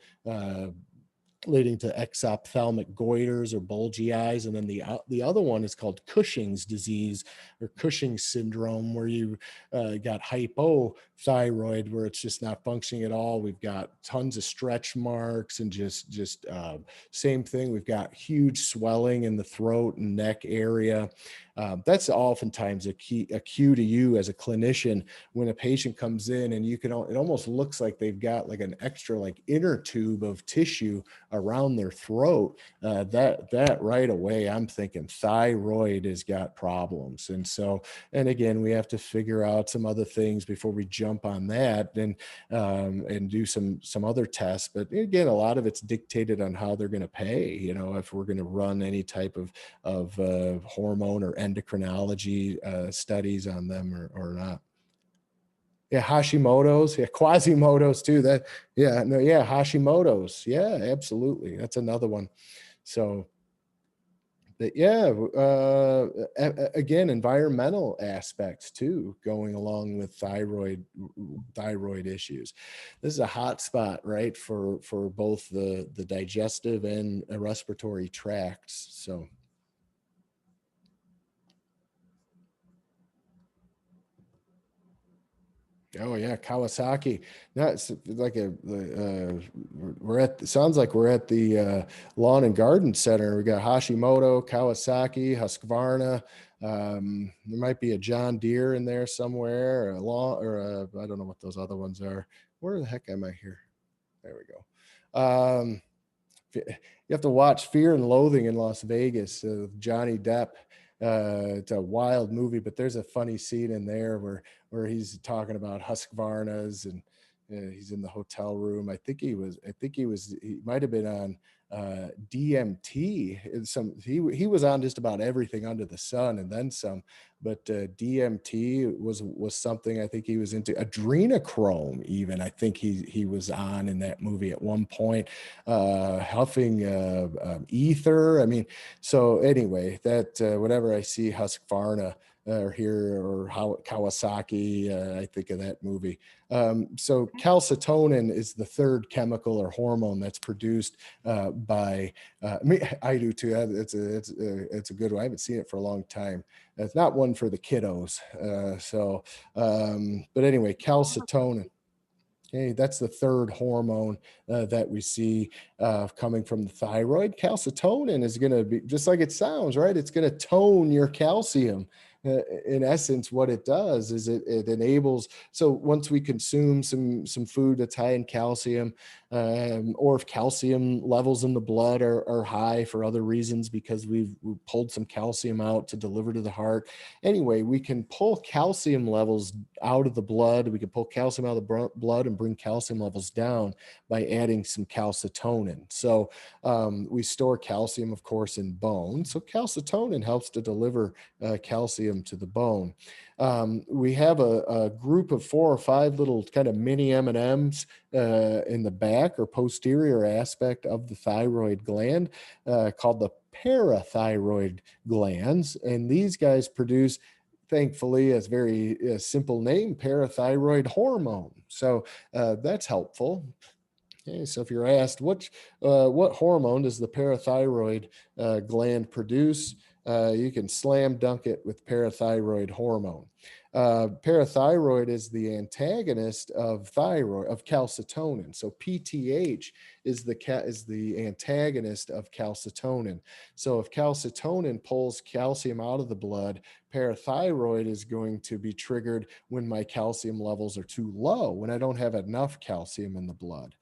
leading to exophthalmic goiters or bulgy eyes. And then the other one is called Cushing's disease or Cushing's syndrome, where you got hypothyroid, where it's just not functioning at all. We've got tons of stretch marks and just same thing. We've got huge swelling in the throat and neck area. That's oftentimes a cue to you as a clinician when a patient comes in, and it almost looks like they've got like an extra like inner tube of tissue around their throat, that right away, I'm thinking thyroid has got problems. And so, and again, we have to figure out some other things before we jump on that, and do some other tests. But again, a lot of it's dictated on how they're going to pay. If we're going to run any type of hormone or endocrinology studies on them or not. Yeah, Hashimoto's, yeah, Quasimodo's too. That, yeah, no, yeah, Hashimoto's, yeah, absolutely. That's another one. So, but yeah, again, environmental aspects too, going along with thyroid issues. This is a hot spot, right, for both the digestive and respiratory tracts. So. Oh yeah, Kawasaki. That's like we're at, sounds like we're at the lawn and garden center. We got Hashimoto, Kawasaki, Husqvarna. There might be a John Deere in there somewhere, or a lawn, or I don't know what those other ones are. Where the heck am I here? There we go. You have to watch Fear and Loathing in Las Vegas, Johnny Depp. It's a wild movie, but there's a funny scene in there where he's talking about Husqvarnas, and he's in the hotel room. He might have been on DMT. He was on just about everything under the sun and then some. But DMT was something I think he was into. Adrenochrome, even, I think he was on in that movie at one point. Huffing ether. I mean, so anyway, that whenever I see Husqvarna or here, or how Kawasaki, I think of that movie. So calcitonin is the third chemical or hormone that's produced by me. I do too. It's a good one. I haven't seen it for a long time. It's not one for the kiddos. But anyway, calcitonin. Okay, that's the third hormone that we see coming from the thyroid. Calcitonin is going to be just like it sounds, right? It's going to tone your calcium. In essence, what it does is it enables. So once we consume some food that's high in calcium, or if calcium levels in the blood are high for other reasons, because we've pulled some calcium out to deliver to the heart. Anyway, we can pull calcium levels out of the blood. We can pull calcium out of the blood and bring calcium levels down by adding some calcitonin. So we store calcium, of course, in bone. So calcitonin helps to deliver calcium to the bone. We have a group of 4 or 5 little kind of mini M&Ms in the back or posterior aspect of the thyroid gland, called the parathyroid glands. And these guys produce, thankfully, a very simple name, parathyroid hormone. So that's helpful. Okay, so if you're asked what hormone does the parathyroid gland produce, you can slam dunk it with parathyroid hormone. Parathyroid is the antagonist of calcitonin. So PTH is the antagonist of calcitonin. So if calcitonin pulls calcium out of the blood, parathyroid is going to be triggered when my calcium levels are too low, when I don't have enough calcium in the blood.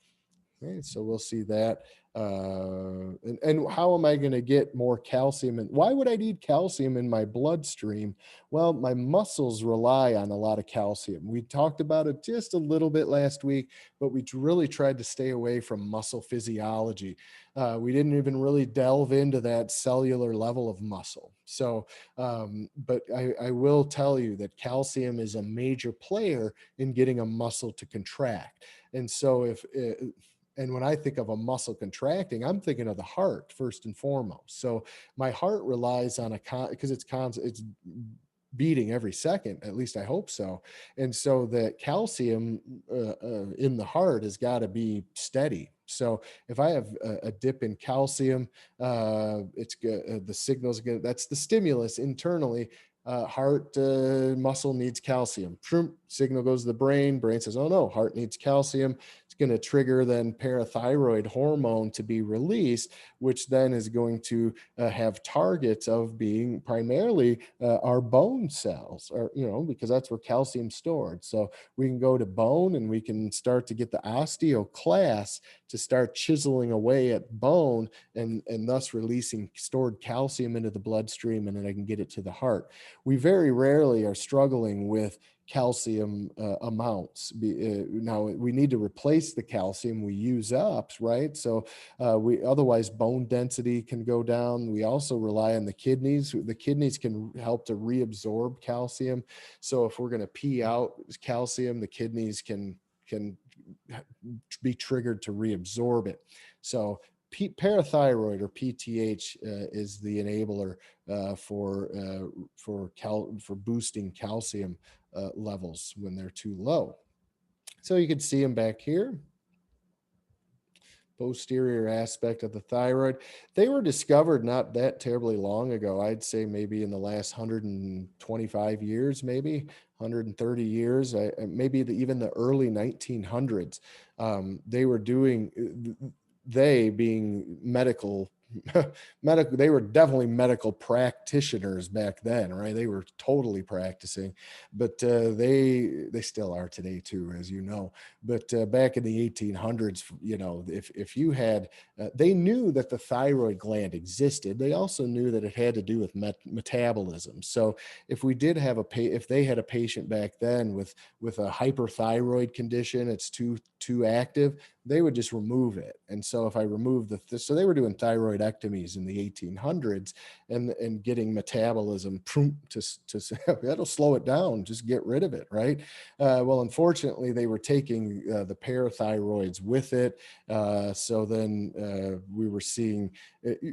Okay, so we'll see that. And how am I going to get more calcium? And why would I need calcium in my bloodstream? Well, my muscles rely on a lot of calcium. We talked about it just a little bit last week, but we really tried to stay away from muscle physiology. We didn't even really delve into that cellular level of muscle. So, but I will tell you that calcium is a major player in getting a muscle to contract. And so and when I think of a muscle contracting, I'm thinking of the heart first and foremost. So my heart relies on because it's beating every second, at least I hope so. And so the calcium in the heart has got to be steady. So if I have a dip in calcium, it's good. The signal's good. That's the stimulus internally. Heart muscle needs calcium. Signal goes to the brain. Brain says, oh no, heart needs calcium. It's going to trigger then parathyroid hormone to be released, which then is going to have targets of being primarily our bone cells, or, because that's where calcium's stored. So we can go to bone and we can start to get the osteoclasts to start chiseling away at bone and thus releasing stored calcium into the bloodstream, and then I can get it to the heart. We very rarely are struggling with calcium amounts. Now we need to replace the calcium we use up, right? So we otherwise bone density can go down. We also rely on the kidneys. The kidneys can help to reabsorb calcium. So if we're going to pee out calcium, the kidneys can be triggered to reabsorb it. So parathyroid, or PTH, is the enabler for boosting calcium levels when they're too low. So you can see them back here. Posterior aspect of the thyroid. They were discovered not that terribly long ago. I'd say maybe in the last 125 years, maybe 130 years, maybe even the early 1900s. They were doing, they being medical they were definitely medical practitioners back then, right? They were totally practicing, but they still are today too, as you know. But back in the 1800s, if you had, they knew that the thyroid gland existed. They also knew that it had to do with metabolism. So if we did have if they had a patient back then with a hyperthyroid condition, it's too active, they would just remove it. And so if I remove so they were doing thyroidectomies in the 1800s and getting metabolism to that'll slow it down, just get rid of it, right? Well, unfortunately, they were taking the parathyroids with it. So then we were seeing,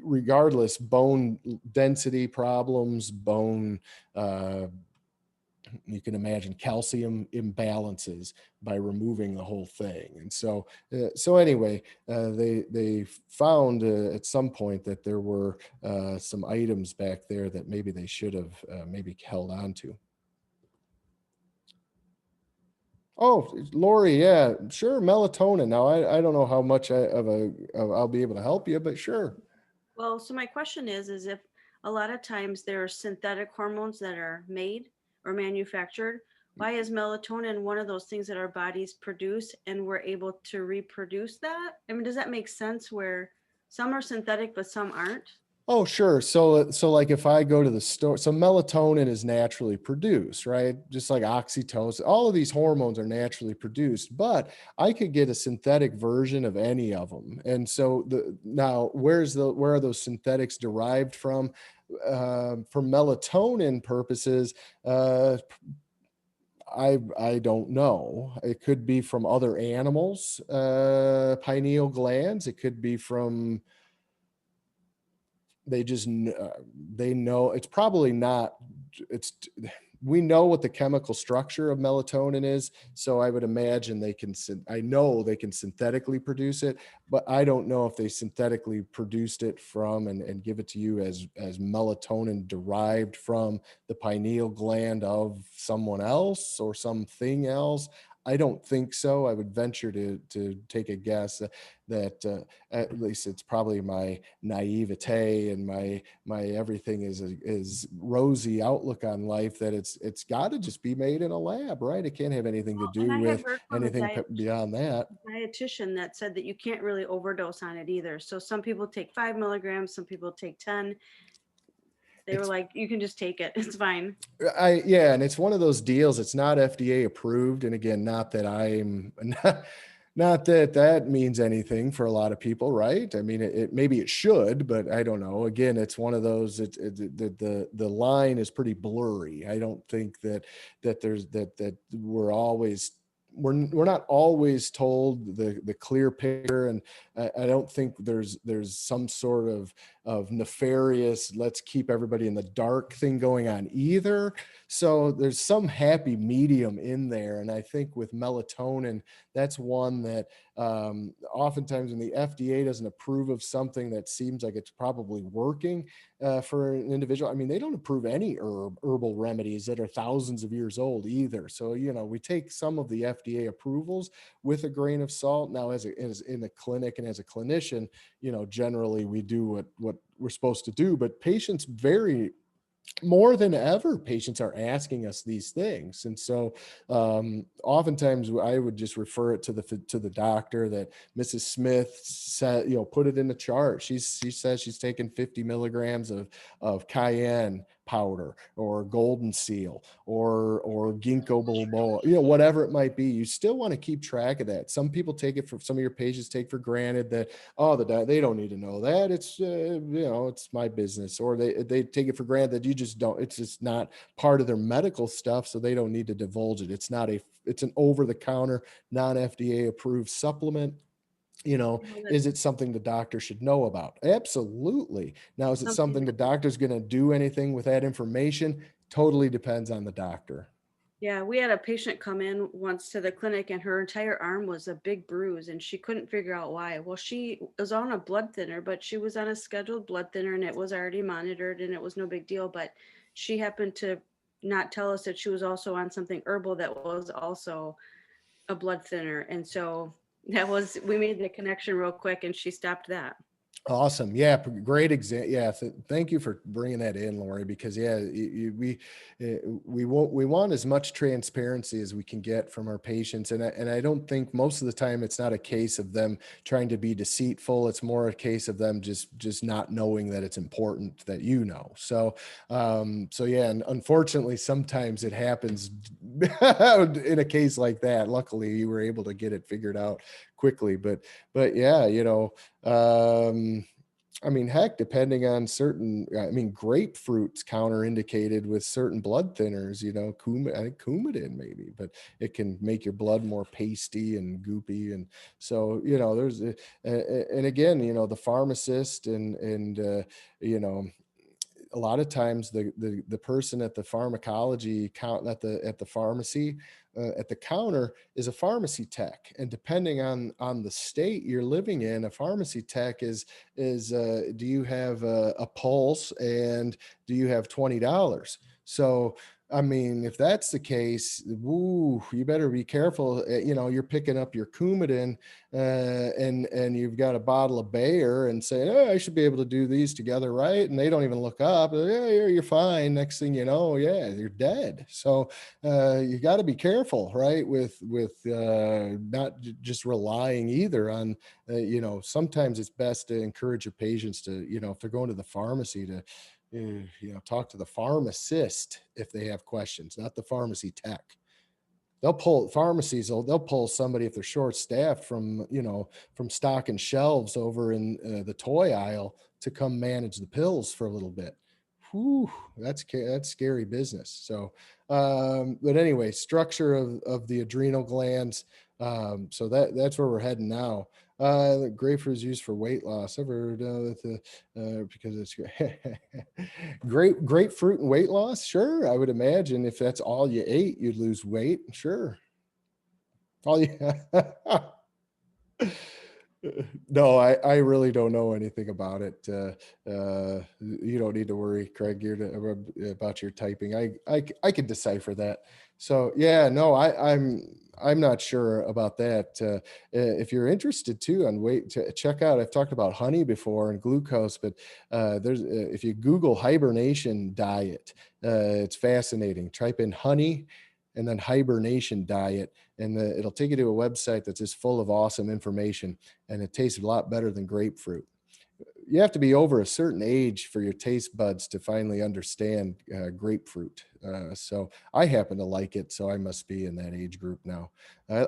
regardless, bone density problems, bone, you can imagine calcium imbalances by removing the whole thing. And so anyway, they found at some point that there were some items back there that maybe they should have maybe held on to. Oh, Lori, yeah, sure, melatonin. Now, I don't know how much I'll be able to help you, but sure. Well, so my question is if a lot of times there are synthetic hormones that are made or manufactured, why is melatonin one of those things that our bodies produce and we're able to reproduce that? I mean, does that make sense where some are synthetic, but some aren't? Oh, sure. So like if I go to the store, so melatonin is naturally produced, right? Just like oxytocin, all of these hormones are naturally produced, but I could get a synthetic version of any of them. And so now where are those synthetics derived from? For melatonin purposes, I don't know. It could be from other animals, pineal glands. It could be from, they know it's probably not, it's we know what the chemical structure of melatonin is, so I would imagine I know they can synthetically produce it, but I don't know if they synthetically produced it from and give it to you as melatonin derived from the pineal gland of someone else or something else. I don't think so. I would venture to take a guess that at least it's probably my naivete and my everything is rosy outlook on life, that it's got to just be made in a lab, right? It can't have anything to And do I had with heard from a anything beyond that. dietitian that said that you can't really overdose on it either. So some people take 5 milligrams, some people take 10. They were It's like, you can just take it. It's fine. yeah, and it's one of those deals. It's not FDA approved, and again, not that I'm not that that means anything for a lot of people, right? I mean, it maybe it should, but I don't know. Again, it's one of those. The line is pretty blurry. I don't think that there's that we're not always told the clear picture, and I don't think there's some sort of of nefarious, let's keep everybody in the dark thing going on either. So there's some happy medium in there. And I think with melatonin, that's one that oftentimes when the FDA doesn't approve of something that seems like it's probably working for an individual, I mean, they don't approve any herbal remedies that are thousands of years old either. So, we take some of the FDA approvals with a grain of salt. Now, as in the clinic and as a clinician, generally we do what we're supposed to do, but patients vary more than ever. Patients are asking us these things, and so oftentimes I would just refer it to the doctor that Mrs. Smith said, put it in the chart. She says she's taking 50 milligrams of cayenne powder or golden seal or ginkgo biloba, whatever it might be. You still want to keep track of that. Some people take it for some of your patients take for granted that, oh, they don't need to know that. It's it's my business, or they take it for granted that you just don't. It's just not part of their medical stuff, so they don't need to divulge it. It's an over the counter, non FDA approved supplement. That's Is it something the doctor should know about? Absolutely. Now, is it something something the that, doctor's going to do anything with that information? Totally depends on the doctor. yeah, we had a patient come in once to the clinic and her entire arm was a big bruise and she couldn't figure out why. Well, she was on a blood thinner, but she was on a scheduled blood thinner and it was already monitored and it was no big deal. But she happened to not tell us that she was also on something herbal that was also a blood thinner. And so we made the connection real quick and she stopped that. Awesome. Yeah. Great example. Yeah. Thank you for bringing that in, Lori, because yeah, we want as much transparency as we can get from our patients. And I don't think most of the time it's not a case of them trying to be deceitful. It's more a case of them just not knowing that it's important that So, so yeah, and unfortunately, sometimes it happens in a case like that. Luckily, you were able to get it figured out quickly, but yeah, I mean, heck, depending on grapefruit's counterindicated with certain blood thinners, I think Coumadin maybe, but it can make your blood more pasty and goopy. And so, and again, the pharmacist and a lot of times the person at the pharmacology count at the pharmacy at the counter is a pharmacy tech, and depending on the state you're living in, a pharmacy tech is do you have a pulse and do you have $20? So I mean, if that's the case, woo, you better be careful. You're picking up your Coumadin and you've got a bottle of Bayer and saying, oh, I should be able to do these together, right? And they don't even look up. Yeah, you're fine. Next thing you know, yeah, you're dead. So you got to be careful, right? With not just relying either on, sometimes it's best to encourage your patients to, if they're going to the pharmacy to talk to the pharmacist if they have questions, not the pharmacy tech. They'll pull somebody if they're short staffed from stocking shelves over in the toy aisle to come manage the pills for a little bit. Whew, that's scary business. So, but anyway, structure of the adrenal glands. So that's where we're heading now. Grapefruit is used for weight loss. Ever with the because it's grapefruit and weight loss? Sure, I would imagine if that's all you ate, you'd lose weight. Sure. All you No, I really don't know anything about it. You don't need to worry, Craig. About your typing. I can decipher that. So yeah, no, I'm not sure about that. If you're interested too on weight, to check out. I've talked about honey before and glucose, but there's if you Google hibernation diet, it's fascinating. Type in honey and then hibernation diet, and it'll take you to a website that's just full of awesome information, and it tastes a lot better than grapefruit. You have to be over a certain age for your taste buds to finally understand grapefruit. So I happen to like it, so I must be in that age group now.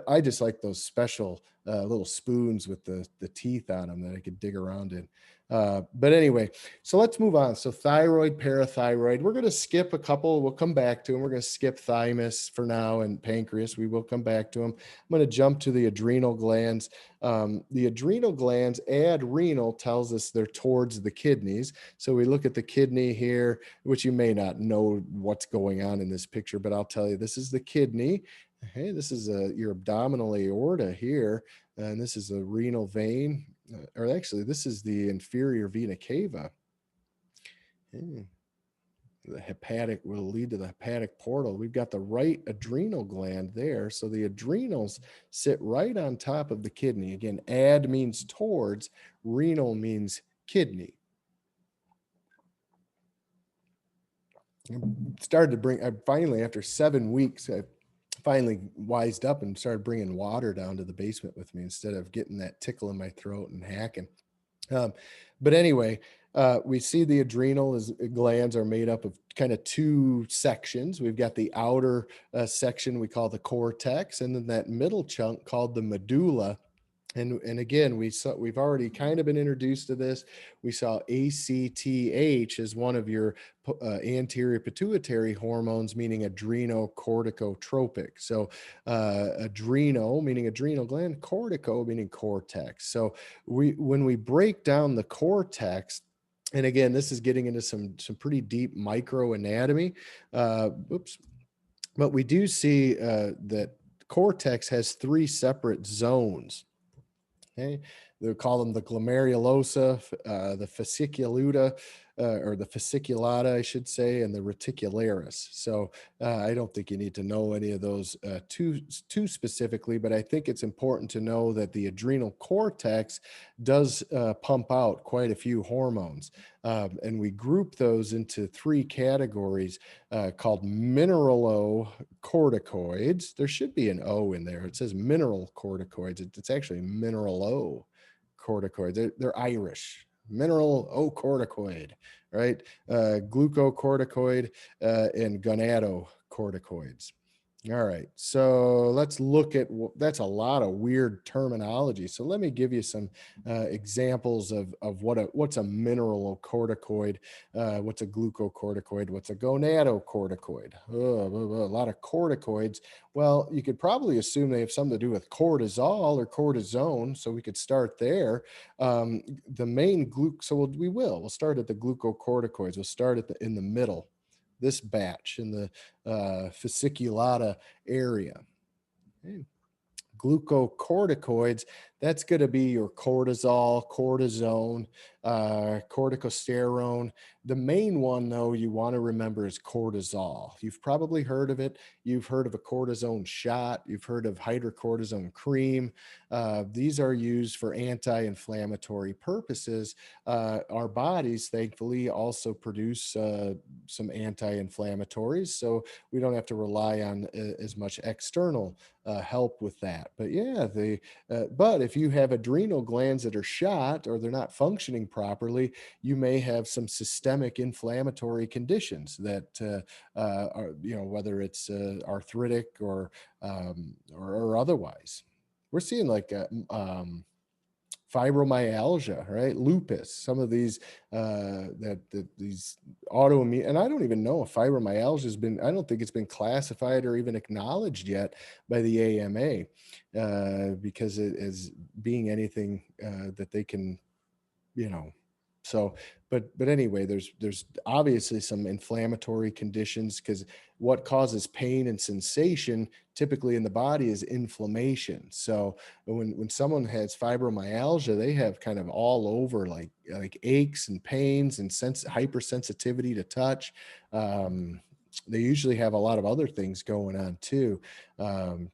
I just like those special little spoons with the teeth on them that I could dig around in. But anyway, so let's move on. So thyroid, parathyroid, we're going to skip a couple. We'll come back to them. We're going to skip thymus for now and pancreas. We will come back to them. I'm going to jump to the adrenal glands. The adrenal glands, adrenal tells us they're towards the kidneys. So we look at the kidney here, which you may not know what's going on in this picture, but I'll tell you, this is the kidney. Hey, this is your abdominal aorta here, and this is a renal vein, or actually, this is the inferior vena cava. Hmm. The hepatic will lead to the hepatic portal. We've got the right adrenal gland there. So the adrenals sit right on top of the kidney. Again, ad means towards, renal means kidney. Started to bring, I finally, after 7 weeks, I finally wised up and started bringing water down to the basement with me instead of getting that tickle in my throat and hacking. Um, but anyway, we see the adrenal glands are made up of kind of two sections. We've got the outer section we call the cortex, and then that middle chunk called the medulla. And again, we've already kind of been introduced to this. We saw ACTH as one of your anterior pituitary hormones, meaning adrenocorticotropic. So adrenal meaning adrenal gland, cortico meaning cortex. So when we break down the cortex, and again, this is getting into some pretty deep microanatomy. Oops, but we do see that cortex has three separate zones. Okay, they call them the glomerulosa, the fasciculata, or the fasciculata, I should say, and the reticularis. So I don't think you need to know any of those too specifically, but I think it's important to know that the adrenal cortex does pump out quite a few hormones, and we group those into three categories called mineralocorticoids. There should be an O in there. It says mineral corticoids. It's actually mineralocorticoids. They're Irish. Mineralocorticoid, right? Glucocorticoid and gonadocorticoids. All right, so let's look at that's a lot of weird terminology. So let me give you some examples of what's a mineralocorticoid, what's a glucocorticoid, what's a gonadocorticoid. A lot of corticoids. Well, you could probably assume they have something to do with cortisol or cortisone, so we could start there. The main we'll start at the glucocorticoids. We'll start in the middle, this batch in the fasciculata area. Okay. Glucocorticoids, that's going to be your cortisol, cortisone, corticosterone. The main one, though, you want to remember is cortisol. You've probably heard of it. You've heard of a cortisone shot. You've heard of hydrocortisone cream. These are used for anti-inflammatory purposes. Our bodies, thankfully, also produce some anti-inflammatories, so we don't have to rely on as much external help with that. But yeah, but if you have adrenal glands that are shot or they're not functioning properly, you may have some systemic inflammatory conditions that are, whether it's arthritic or otherwise. We're seeing like fibromyalgia, right? Lupus, some of these these autoimmune, and I don't even know if fibromyalgia I don't think it's been classified or even acknowledged yet by the AMA because it is being anything that they can, so but anyway, there's obviously some inflammatory conditions, because what causes pain and sensation typically in the body is inflammation. So when someone has fibromyalgia, they have kind of all over like aches and pains and hypersensitivity to touch. They usually have a lot of other things going on too.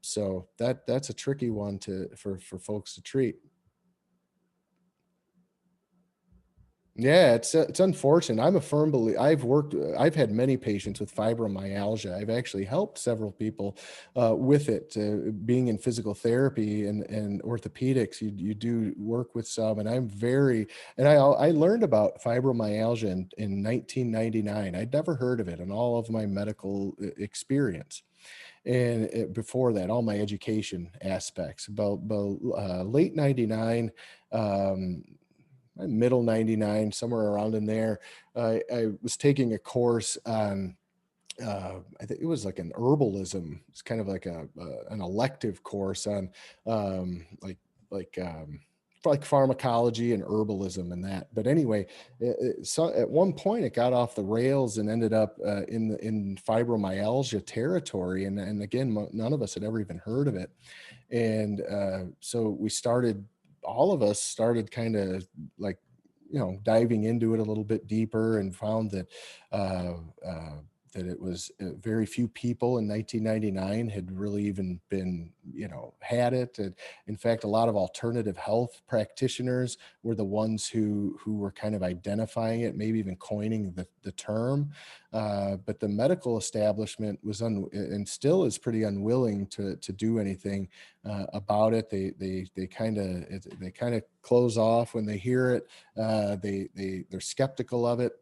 So that's a tricky one for folks to treat. Yeah, it's unfortunate. I'm a firm believer. I've had many patients with fibromyalgia. I've actually helped several people with it. Being in physical therapy and orthopedics, you do work with some, and I learned about fibromyalgia in 1999. I'd never heard of it in all of my medical experience. And before that, all my education aspects about late 99. middle 99, somewhere around in there. I was taking a course on I think it was like an herbalism. It's kind of like an elective course on like like pharmacology and herbalism and that. But anyway, so at one point it got off the rails and ended up in fibromyalgia territory. And again, none of us had ever even heard of it. And so all of us started kind of like, diving into it a little bit deeper, and found that uh, uh, it was very few people in 1999 had really even been, had it. And in fact, a lot of alternative health practitioners were the ones who were kind of identifying it, maybe even coining the term. But the medical establishment was and still is pretty unwilling to do anything about it. They kind of close off when they hear it. They're skeptical of it.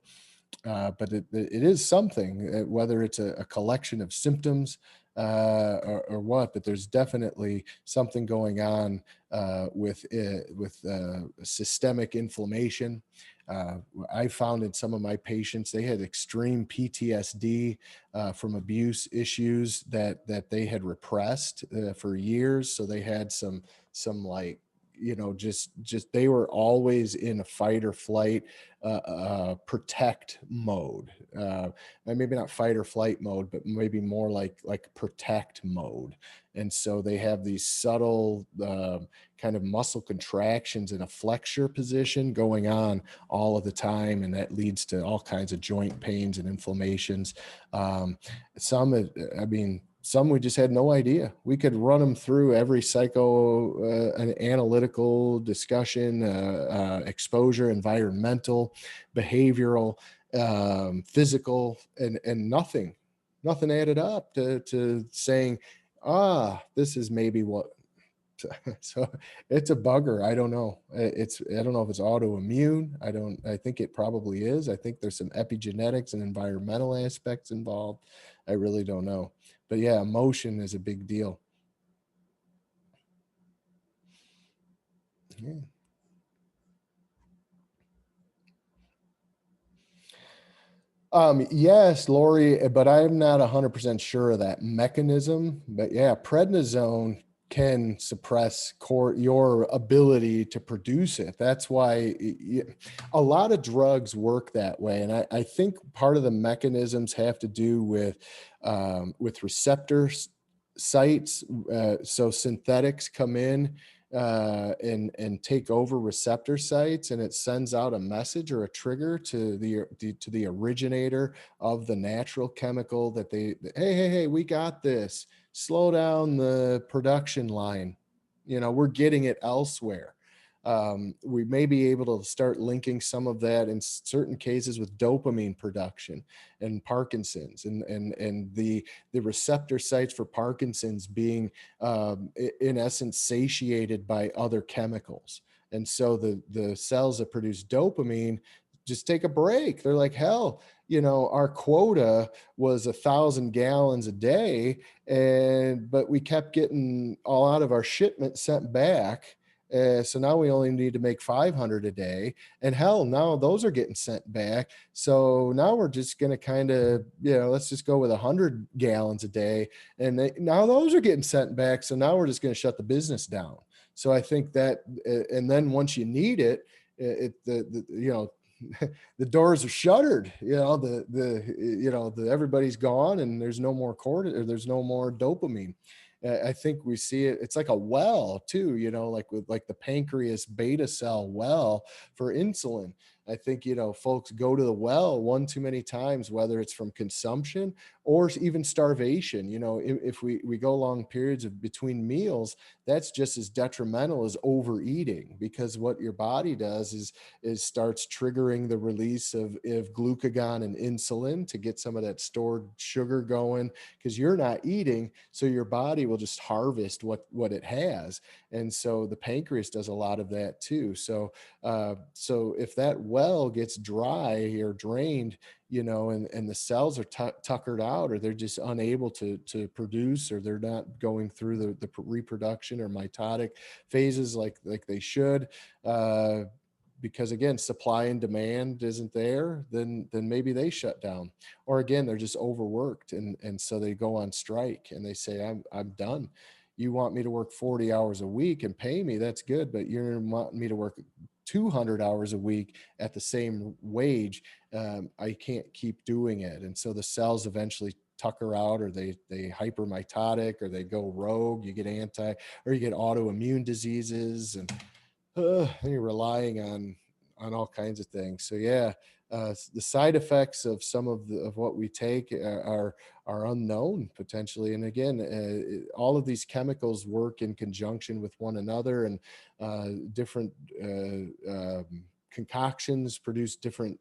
But it is something, whether it's a collection of symptoms or what. But there's definitely something going on with systemic inflammation. I found in some of my patients, they had extreme PTSD from abuse issues that they had repressed for years. So they had some like, just they were always in a fight or flight, protect mode. And maybe not fight or flight mode, but maybe more like protect mode. And so they have these subtle kind of muscle contractions in a flexure position going on all of the time, and that leads to all kinds of joint pains and inflammations. Um, some we just had no idea. We could run them through every an analytical discussion, exposure, environmental, behavioral, physical, and nothing added up to saying, this is maybe what. So it's a bugger. I don't know. I don't know if it's autoimmune. I think it probably is. I think there's some epigenetics and environmental aspects involved. I really don't know. But yeah, emotion is a big deal. Yeah. Yes, Lori, but I'm not 100% sure of that mechanism. But yeah, prednisone can suppress your ability to produce it. That's why a lot of drugs work that way. And I think part of the mechanisms have to do with receptor sites. So synthetics come in and take over receptor sites, and it sends out a message or a trigger to the originator of the natural chemical that hey, we got this. Slow down the production line. We're getting it elsewhere. We may be able to start linking some of that in certain cases with dopamine production and Parkinson's, and the receptor sites for Parkinson's being in essence satiated by other chemicals. And so the cells that produce dopamine just take a break. They're like, hell, our quota was 1,000 gallons a day, but we kept getting all out of our shipment sent back. So now we only need to make 500 a day, and hell, now those are getting sent back. So now we're just going to kind of, let's just go with 100 gallons a day. And now those are getting sent back. So now we're just going to shut the business down. So I think that, and then once you need it, the doors are shuttered, everybody's gone, and there's no more there's no more dopamine. I think we see it. It's like a well too, like with the pancreas beta cell well for insulin. I think, folks go to the well one too many times, whether it's from consumption or even starvation. If we go long periods of between meals, that's just as detrimental as overeating, because what your body does is starts triggering the release of glucagon and insulin to get some of that stored sugar going, because you're not eating. So your body will just harvest what it has. And so the pancreas does a lot of that too. So if that well gets dry or drained, and the cells are tuckered out, or they're just unable to produce, or they're not going through the reproduction or mitotic phases like they should, because again, supply and demand isn't there, then maybe they shut down. Or again, they're just overworked, and so they go on strike and they say, I'm done. You want me to work 40 hours a week and pay me, that's good, but you're wanting me to work 200 hours a week at the same wage. I can't keep doing it. And so the cells eventually tucker out, or they hypermitotic, or they go rogue. You get or you get autoimmune diseases, and you're relying on all kinds of things. So yeah, the side effects of some of what we take are unknown potentially. And again, all of these chemicals work in conjunction with one another, and different concoctions produce different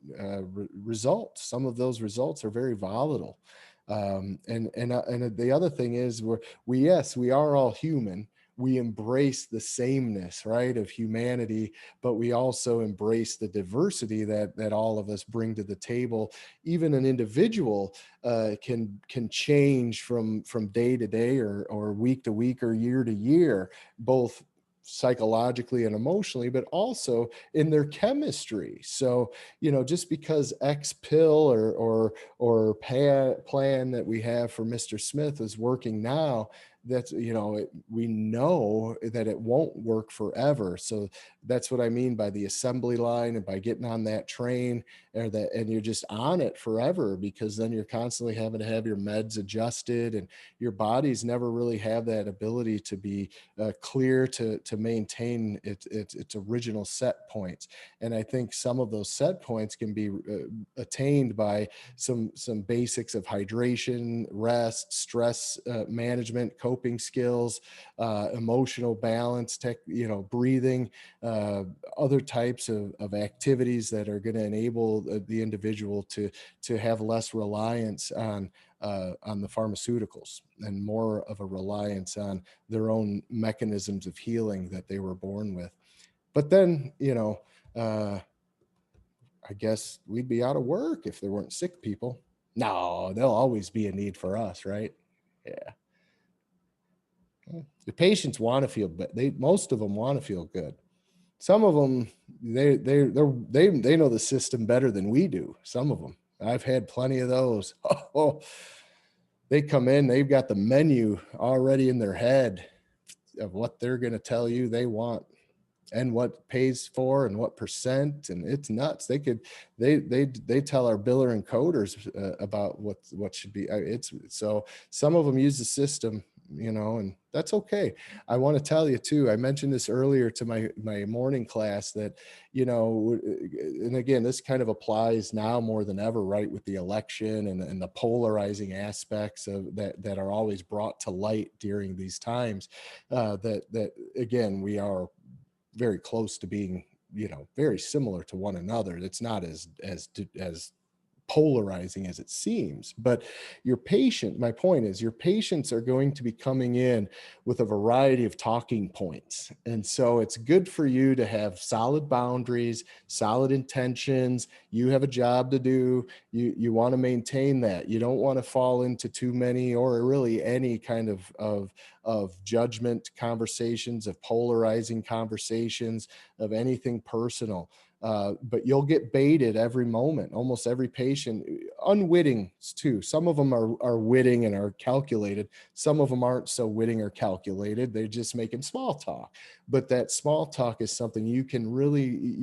results. Some of those results are very volatile. And the other thing is, yes, we are all human. We embrace the sameness, right, of humanity, but we also embrace the diversity that all of us bring to the table. Even an individual can change from day to day, or week to week, or year to year, both psychologically and emotionally, but also in their chemistry. So, just because X pill or plan that we have for Mr. Smith is working now, that's, we know that it won't work forever. So that's what I mean by the assembly line, and by getting on that train, and you're just on it forever, because then you're constantly having to have your meds adjusted, and your body's never really have that ability to be clear to maintain its original set points. And I think some of those set points can be attained by some basics of hydration, rest, stress management, coping skills, emotional balance, breathing, other types of activities that are going to enable the individual to have less reliance on the pharmaceuticals, and more of a reliance on their own mechanisms of healing that they were born with. But then, I guess we'd be out of work if there weren't sick people. No, there'll always be a need for us, right? Yeah. The patients want to feel, but most of them want to feel good. Some of them, they know the system better than we do. Some of them, I've had plenty of those. Oh, they come in, they've got the menu already in their head of what they're going to tell you they want, and what pays for, and what percent, and it's nuts. They tell our biller and coders about what should be. It's so some of them use the system, and that's okay. I want to tell you too, I mentioned this earlier to my morning class, that and again, this kind of applies now more than ever, right, with the election and the polarizing aspects of that are always brought to light during these times. That again, we are very close to being, very similar to one another. It's not as polarizing as it seems. But my point is, your patients are going to be coming in with a variety of talking points. And so it's good for you to have solid boundaries, solid intentions. You have a job to do. You want to maintain that. You don't want to fall into too many, or really any kind of judgment conversations, of polarizing conversations, of anything personal. But you'll get baited every moment, almost every patient, unwitting too. Some of them are witting and are calculated. Some of them aren't so witting or calculated. They're just making small talk. But that small talk is something you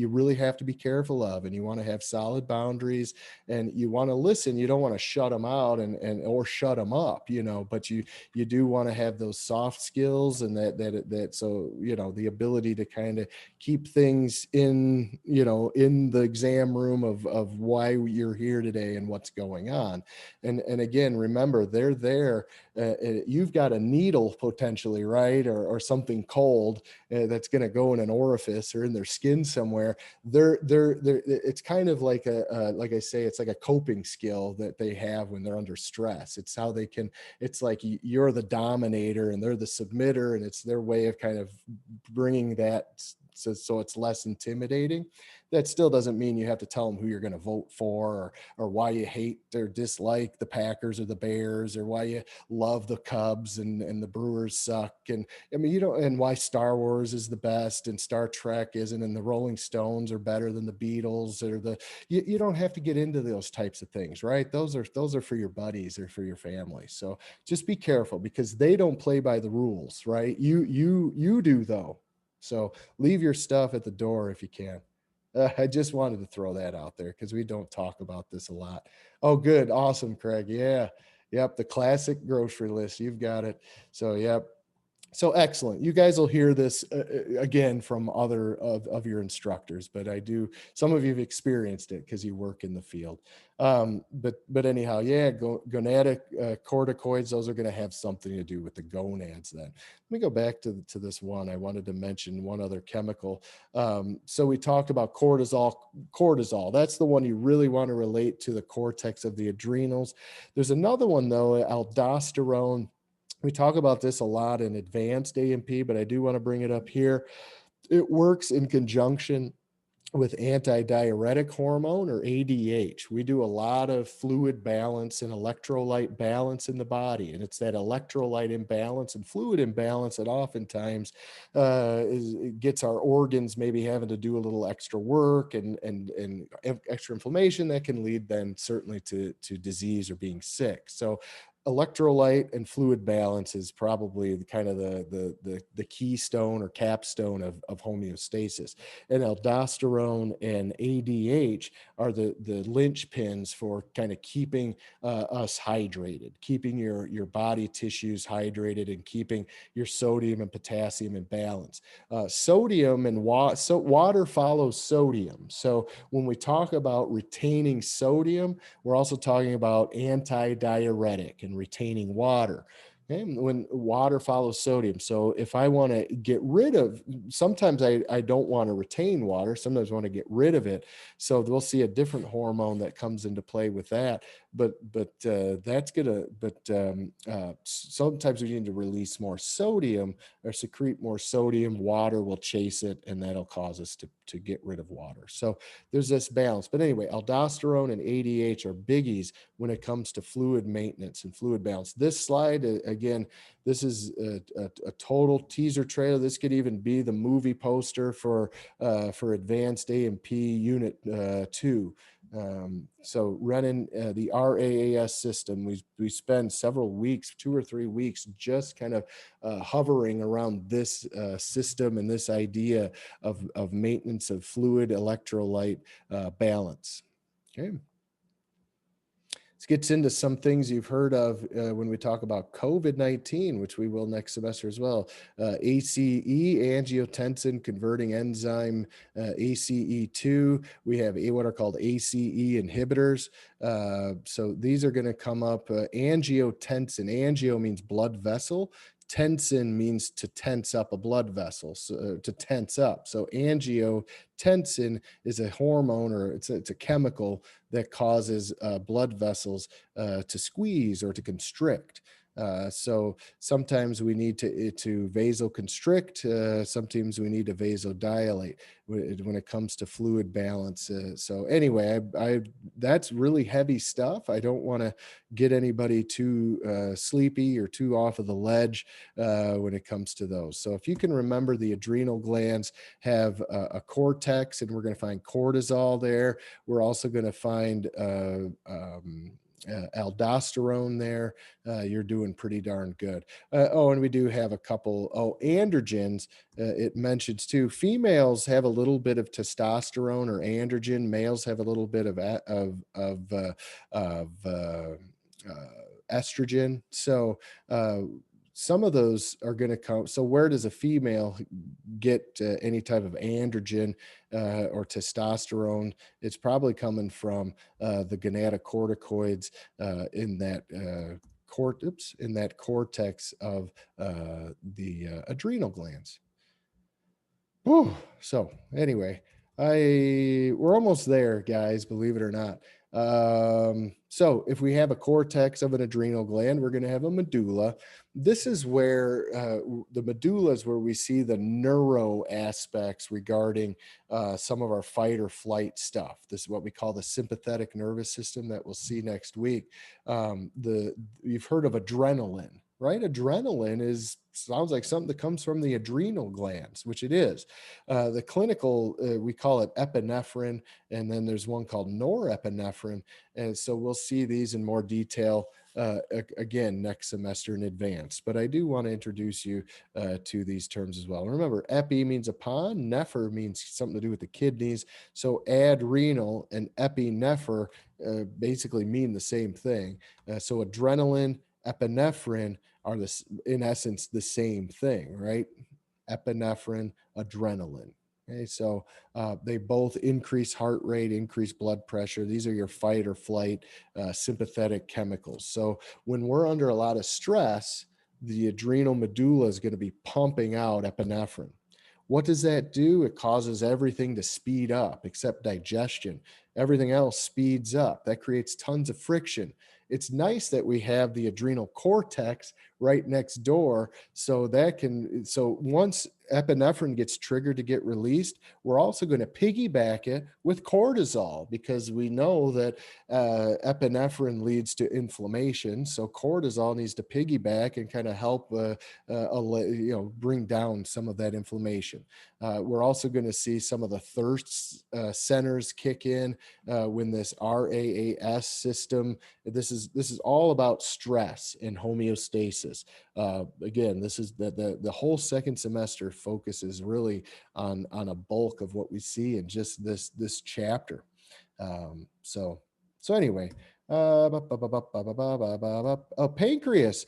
really have to be careful of, and you want to have solid boundaries, and you want to listen. You don't want to shut them out or shut them up, but you do want to have those soft skills, and so, the ability to kind of keep things in the exam room of why you're here today and what's going on. And again, remember, they're there. You've got a needle potentially, right, or something cold that's going to go in an orifice or in their skin somewhere. It's kind of like like I say, it's like a coping skill that they have when they're under stress. It's how they can. It's like you're the dominator and they're the submitter, and it's their way of kind of bringing that so it's less intimidating. That still doesn't mean you have to tell them who you're going to vote for, or why you hate or dislike the Packers or the Bears, or why you love the Cubs and the Brewers suck. And I mean, you don't, and why Star Wars is the best and Star Trek isn't, and the Rolling Stones are better than the Beatles, or you don't have to get into those types of things, right? Those are for your buddies or for your family. So just be careful, because they don't play by the rules, right? You do though. So leave your stuff at the door if you can. I just wanted to throw that out there because we don't talk about this a lot. Oh, good. Awesome, Craig. Yeah. Yep. The classic grocery list. You've got it. So, yep. So excellent. You guys will hear this again from other of your instructors, but some of you have experienced it because you work in the field. But anyhow, yeah, gonadic corticoids, those are going to have something to do with the gonads then. Let me go back to this one. I wanted to mention one other chemical. So we talked about cortisol. Cortisol, that's the one you really want to relate to the cortex of the adrenals. There's another one though, aldosterone. We talk about this a lot in advanced A&P, but I do want to bring it up here. It works in conjunction with antidiuretic hormone, or ADH. We do a lot of fluid balance and electrolyte balance in the body, and it's that electrolyte imbalance and fluid imbalance that oftentimes gets our organs maybe having to do a little extra work and extra inflammation that can lead then certainly to disease or being sick. So electrolyte and fluid balance is probably the keystone or capstone of homeostasis. And aldosterone and ADH are the linchpins for kind of keeping us hydrated, keeping your body tissues hydrated, and keeping your sodium and potassium in balance. Sodium and water follows sodium. So when we talk about retaining sodium, we're also talking about antidiuretic and retaining water. Okay? When water follows sodium. So if I want to get rid of, sometimes I don't want to retain water, sometimes I want to get rid of it. So we'll see a different hormone that comes into play with that. But that's gonna. But sometimes we need to release more sodium or secrete more sodium. Water will chase it, and that'll cause us to get rid of water. So there's this balance. But anyway, aldosterone and ADH are biggies when it comes to fluid maintenance and fluid balance. This slide, again, this is a total teaser trailer. This could even be the movie poster for Advanced A&P Unit 2. So running the RAAS system, we spend several weeks, 2 or 3 weeks, just kind of hovering around this system and this idea of maintenance of fluid electrolyte balance. Okay. This gets into some things you've heard of when we talk about COVID-19, which we will next semester as well. ACE, angiotensin converting enzyme, ACE2. We have what are called ACE inhibitors. So these are going to come up. Angiotensin. Angio means blood vessel. Tensin means to tense up a blood vessel, so, to tense up. So angiotensin is a hormone, or it's a chemical that causes blood vessels to squeeze or to constrict. So sometimes we need to vasoconstrict. Sometimes we need to vasodilate when it comes to fluid balance. So anyway, that's really heavy stuff. I don't want to get anybody too sleepy or too off of the ledge when it comes to those. So if you can remember, the adrenal glands have a cortex, and we're going to find cortisol there. We're also going to find aldosterone there. You're doing pretty darn good. And we do have a couple. Androgens. It mentions too. Females have a little bit of testosterone or androgen. Males have a little bit of estrogen. So some of those are going to come. So where does a female get any type of androgen or testosterone? It's probably coming from the gonatocorticoids in that cortex of the adrenal glands. Whew. So anyway, we're almost there, guys, believe it or not. So if we have a cortex of an adrenal gland, we're going to have a medulla. This is where the medulla is where we see the neuro aspects regarding some of our fight or flight stuff. This is what we call the sympathetic nervous system that we'll see next week. You've heard of adrenaline, right? Adrenaline sounds like something that comes from the adrenal glands, which it is. The clinical, we call it epinephrine, and then there's one called norepinephrine. And so we'll see these in more detail again next semester in advance. But I do want to introduce you to these terms as well. Remember, epi means upon, nephr means something to do with the kidneys. So adrenal and epinephr basically mean the same thing. So adrenaline, epinephrine are in essence the same thing, right? Epinephrine, adrenaline. Okay, so they both increase heart rate, increase blood pressure. These are your fight or flight sympathetic chemicals. So when we're under a lot of stress, the adrenal medulla is going to be pumping out epinephrine. What does that do? It causes everything to speed up except digestion. Everything else speeds up. That creates tons of friction. It's nice that we have the adrenal cortex right next door, so once epinephrine gets triggered to get released, we're also going to piggyback it with cortisol, because we know that epinephrine leads to inflammation. So cortisol needs to piggyback and kind of help bring down some of that inflammation. We're also going to see some of the thirst centers kick in when this RAAS system. This is all about stress and homeostasis. Again, this is the whole second semester focuses really on a bulk of what we see in just this chapter. So anyway, pancreas.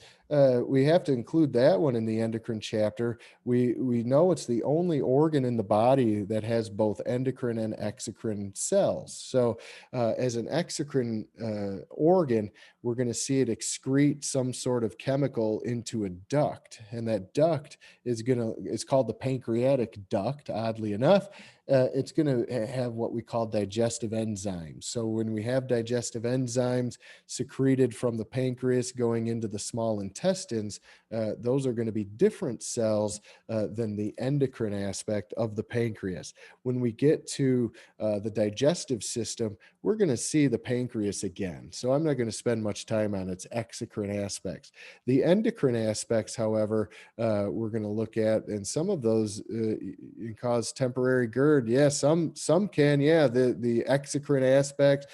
We have to include that one in the endocrine chapter. We know it's the only organ in the body that has both endocrine and exocrine cells. So as an exocrine organ, we're going to see it excrete some sort of chemical into a duct, and that duct it's called the pancreatic duct. Oddly enough, it's going to have what we call digestive enzymes. So when we have digestive enzymes secreted from the pancreas going into the small intestines, those are going to be different cells than the endocrine aspect of the pancreas. When we get to the digestive system, we're going to see the pancreas again. So I'm not going to spend much time on its exocrine aspects. The endocrine aspects, however, we're going to look at, and some of those cause temporary GERD. Yeah, some can. Yeah, the exocrine aspect.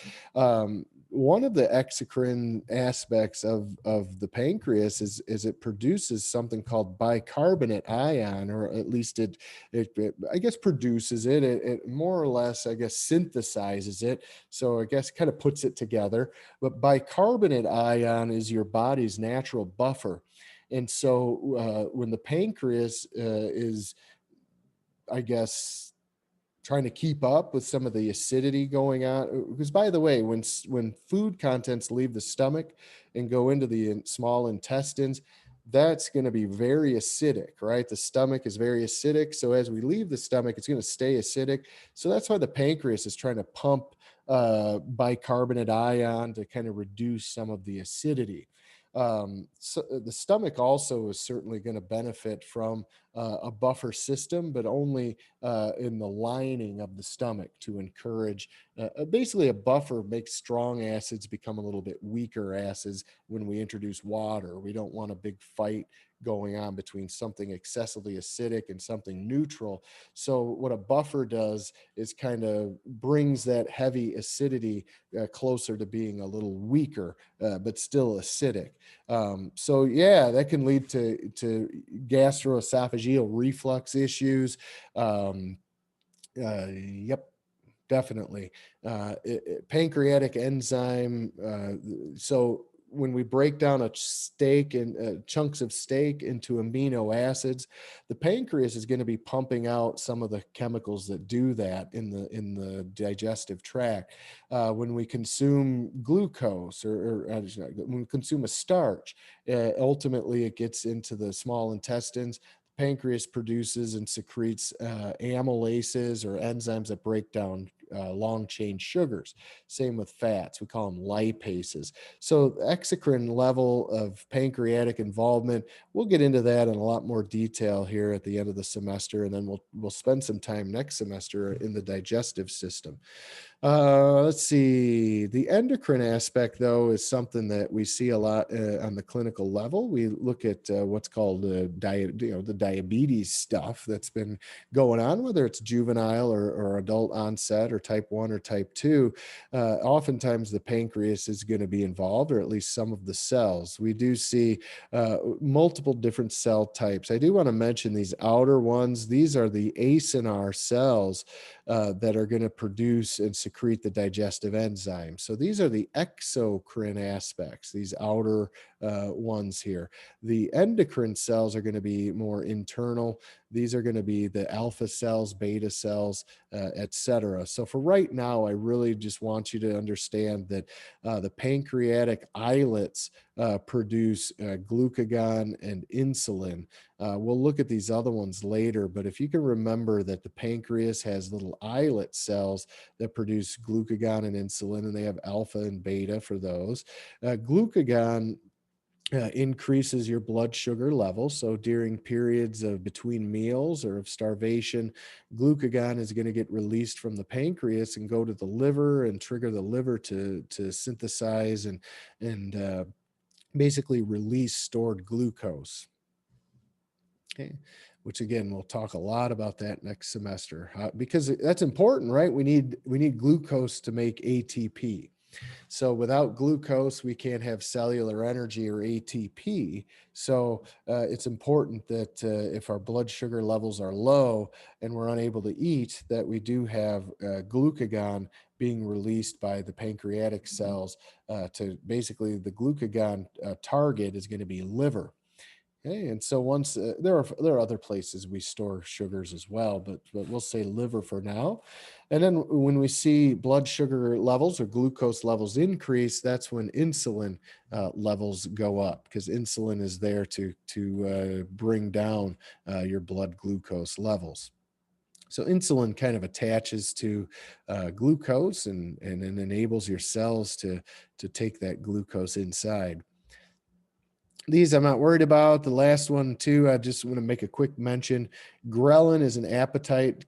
One of the exocrine aspects of the pancreas is it produces something called bicarbonate ion, or at least it I guess produces it. It more or less, I guess, synthesizes it. So I guess kind of puts it together. But bicarbonate ion is your body's natural buffer. And so when the pancreas is, I guess, trying to keep up with some of the acidity going on, because by the way, when food contents leave the stomach and go into the small intestines, that's going to be very acidic, right? The stomach is very acidic, so as we leave the stomach, it's going to stay acidic. So that's why the pancreas is trying to pump bicarbonate ion to kind of reduce some of the acidity. So the stomach also is certainly going to benefit from a buffer system, but only in the lining of the stomach to encourage. Basically, a buffer makes strong acids become a little bit weaker acids when we introduce water. We don't want a big fight going on between something excessively acidic and something neutral. So what a buffer does is kind of brings that heavy acidity closer to being a little weaker, but still acidic. So yeah, that can lead to gastroesophageal reflux issues. Yep. Definitely. Pancreatic enzyme. So when we break down a steak and chunks of steak into amino acids, the pancreas is going to be pumping out some of the chemicals that do that in the digestive tract. When we consume glucose when we consume a starch, ultimately it gets into the small intestines. Pancreas produces and secretes amylases, or enzymes that break down long chain sugars. Same with fats. We call them lipases. So exocrine level of pancreatic involvement, we'll get into that in a lot more detail here at the end of the semester, and then we'll spend some time next semester in the digestive system. Let's see. The endocrine aspect, though, is something that we see a lot on the clinical level. We look at what's called the diabetes stuff that's been going on, whether it's juvenile or adult onset or type 1 or type 2. Oftentimes, the pancreas is going to be involved, or at least some of the cells. We do see multiple different cell types. I do want to mention these outer ones. These are the acinar cells that are going to produce and secrete the digestive enzymes. So these are the exocrine aspects, these outer ones here. The endocrine cells are going to be more internal. These are going to be the alpha cells, beta cells, etc. So for right now, I really just want you to understand that the pancreatic islets produce glucagon and insulin. We'll look at these other ones later, but if you can remember that the pancreas has little islet cells that produce glucagon and insulin, and they have alpha and beta for those. Glucagon increases your blood sugar level. So during periods of between meals or of starvation, glucagon is going to get released from the pancreas and go to the liver and trigger the liver to synthesize and basically release stored glucose. Okay. Which again, we'll talk a lot about that next semester because that's important, right? We need glucose to make ATP. So without glucose, we can't have cellular energy or ATP. So it's important that if our blood sugar levels are low and we're unable to eat, that we do have glucagon being released by the pancreatic cells to basically the glucagon target is going to be liver. Okay, and so once there are other places we store sugars as well, but we'll say liver for now. And then when we see blood sugar levels or glucose levels increase, that's when insulin levels go up because insulin is there to bring down your blood glucose levels. So insulin kind of attaches to glucose and enables your cells to take that glucose inside. These I'm not worried about. The last one too, I just want to make a quick mention. Ghrelin is an appetite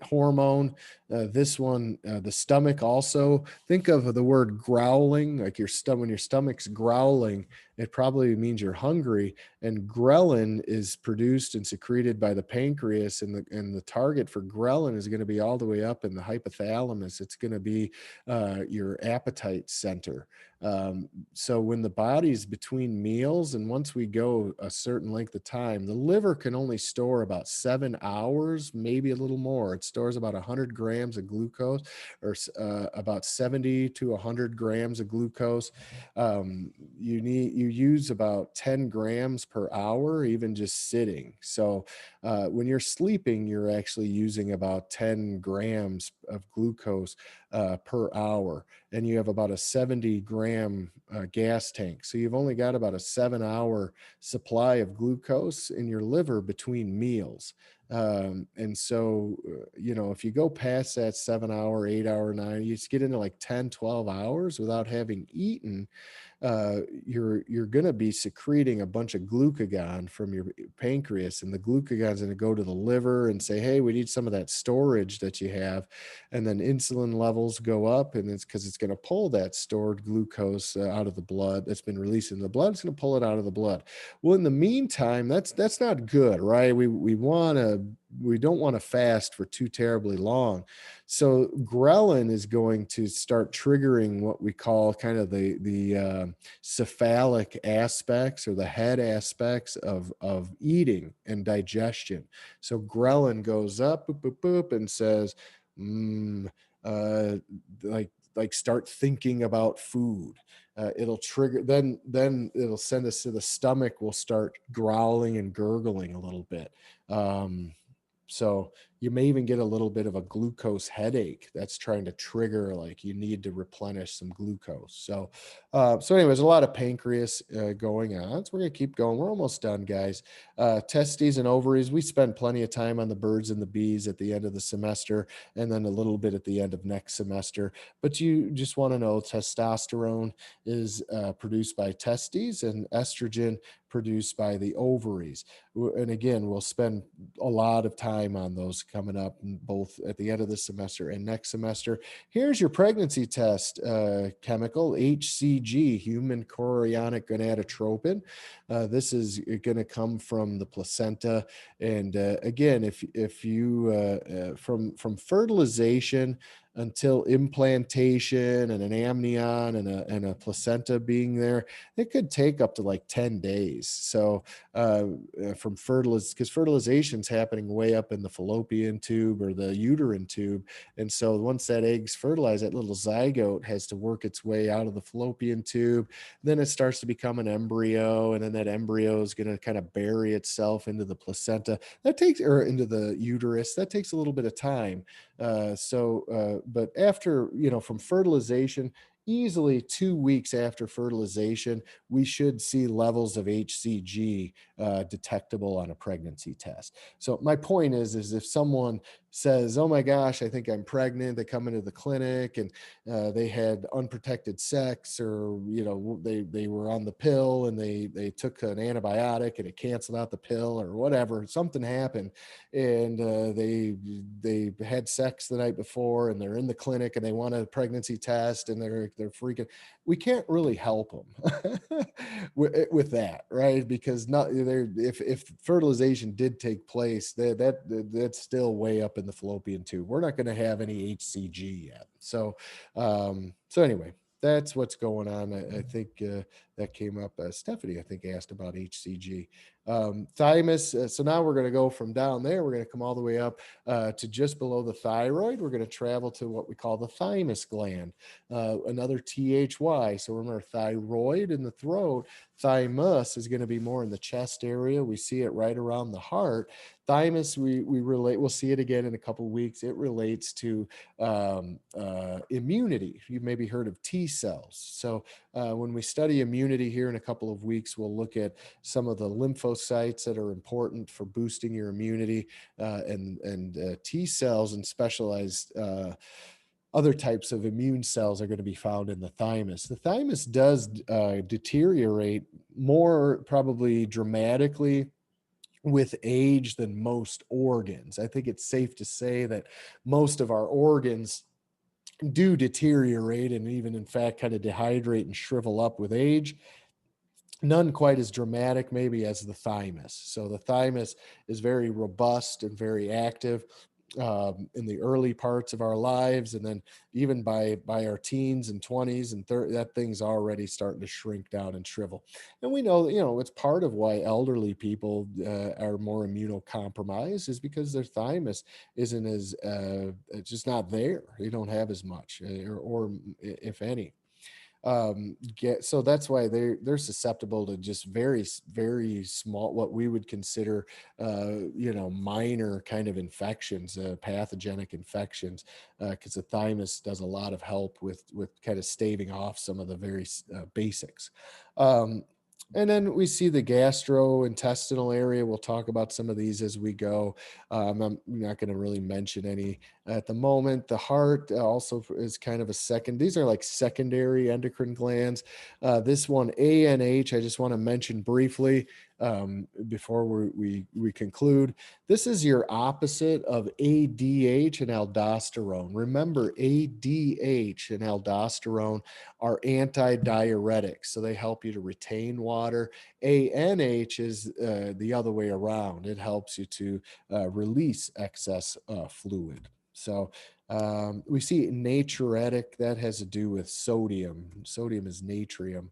hormone. This one, the stomach also. Think of the word growling, like your stomach. When your stomach's growling, it probably means you're hungry. And ghrelin is produced and secreted by the pancreas, and the target for ghrelin is going to be all the way up in the hypothalamus. It's going to be your appetite center. So when the body's between meals, and once we go a certain length of time, the liver can only store about 7 hours, maybe a little more. It stores about 100 grams of glucose, or about 70 to 100 grams of glucose. You use about 10 grams per hour, even just sitting. So when you're sleeping, you're actually using about 10 grams of glucose per hour, and you have about a 70 gram gas tank. So you've only got about a 7 hour supply of glucose in your liver between meals. And so, if you go past that 7 hour, 8 hour, 9, you just get into like 10, 12 hours without having eaten, you're going to be secreting a bunch of glucagon from your pancreas, and the glucagon is going to go to the liver and say, hey, we need some of that storage that you have. And then insulin levels go up, and it's because it's going to pull that stored glucose out of the blood that's been released in the blood. It's going to pull it out of the blood. Well, in the meantime, that's not good, right? We don't want to fast for too terribly long. So ghrelin is going to start triggering what we call kind of the cephalic aspects, or the head aspects of eating and digestion. So ghrelin goes up, boop, boop, boop, and says, like start thinking about food. It'll trigger, then it'll send us to the stomach. We'll start growling and gurgling a little bit. So You may even get a little bit of a glucose headache that's trying to trigger, like you need to replenish some glucose. So anyways, a lot of pancreas going on. So we're going to keep going. We're almost done, guys. Testes and ovaries, we spend plenty of time on the birds and the bees at the end of the semester, and then a little bit at the end of next semester. But you just want to know testosterone is produced by testes and estrogen produced by the ovaries. And again, we'll spend a lot of time on those coming up, both at the end of the semester and next semester. Here's your pregnancy test chemical, HCG, human chorionic gonadotropin. This is going to come from the placenta. And again, if you from fertilization until implantation and an amnion and a placenta being there, it could take up to like 10 days. So from because fertilization is happening way up in the fallopian tube or the uterine tube. And so once that egg's fertilized, that little zygote has to work its way out of the fallopian tube. Then it starts to become an embryo, and then that embryo is going to kind of bury itself into the placenta. That takes, or into the uterus. That takes a little bit of time. But after, from fertilization, easily 2 weeks after fertilization, we should see levels of HCG detectable on a pregnancy test. So my point is if someone says, "Oh my gosh, I think I'm pregnant," they come into the clinic and they had unprotected sex, or they were on the pill and they took an antibiotic and it canceled out the pill or whatever, something happened, and they had sex the night before and they're in the clinic and they want a pregnancy test and they're freaking. We can't really help them with that, right? Because not there, if fertilization did take place, that's still way up in the fallopian tube. We're not going to have any HCG yet. So anyway, that's what's going on. I think that came up. Stephanie, I think, asked about HCG. Thymus. So now we're going to go from down there. We're going to come all the way up to just below the thyroid. We're going to travel to what we call the thymus gland, another THY. So remember, thyroid in the throat. Thymus is going to be more in the chest area. We see it right around the heart. Thymus, we relate. We'll see it again in a couple of weeks. It relates to immunity. You've maybe heard of T cells. So when we study immunity here in a couple of weeks, we'll look at some of the lymphocytes that are important for boosting your immunity, and T cells and specialized other types of immune cells are going to be found in the thymus. The thymus does deteriorate more, probably dramatically, with age than most organs. I think it's safe to say that most of our organs do deteriorate and even, in fact, kind of dehydrate and shrivel up with age. None quite as dramatic maybe as the thymus. So the thymus is very robust and very active in the early parts of our lives, and then even by our teens and 20s and 30, that thing's already starting to shrink down and shrivel. And we know, it's part of why elderly people are more immunocompromised, is because their thymus isn't as it's just not there. You don't have as much, or if any. So that's why they're susceptible to just very, very small, what we would consider minor kind of infections, pathogenic infections, because the thymus does a lot of help with kind of staving off some of the very basics. And then we see the gastrointestinal area. We'll talk about some of these as we go. I'm not going to really mention any at the moment. The heart also is kind of a second. These are like secondary endocrine glands. This one, ANH, I just want to mention briefly before we conclude. This is your opposite of ADH and aldosterone. Remember, ADH and aldosterone are antidiuretics, so they help you to retain water. ANH is the other way around. It helps you to release excess fluid. So we see natriuretic, that has to do with sodium. Sodium is natrium.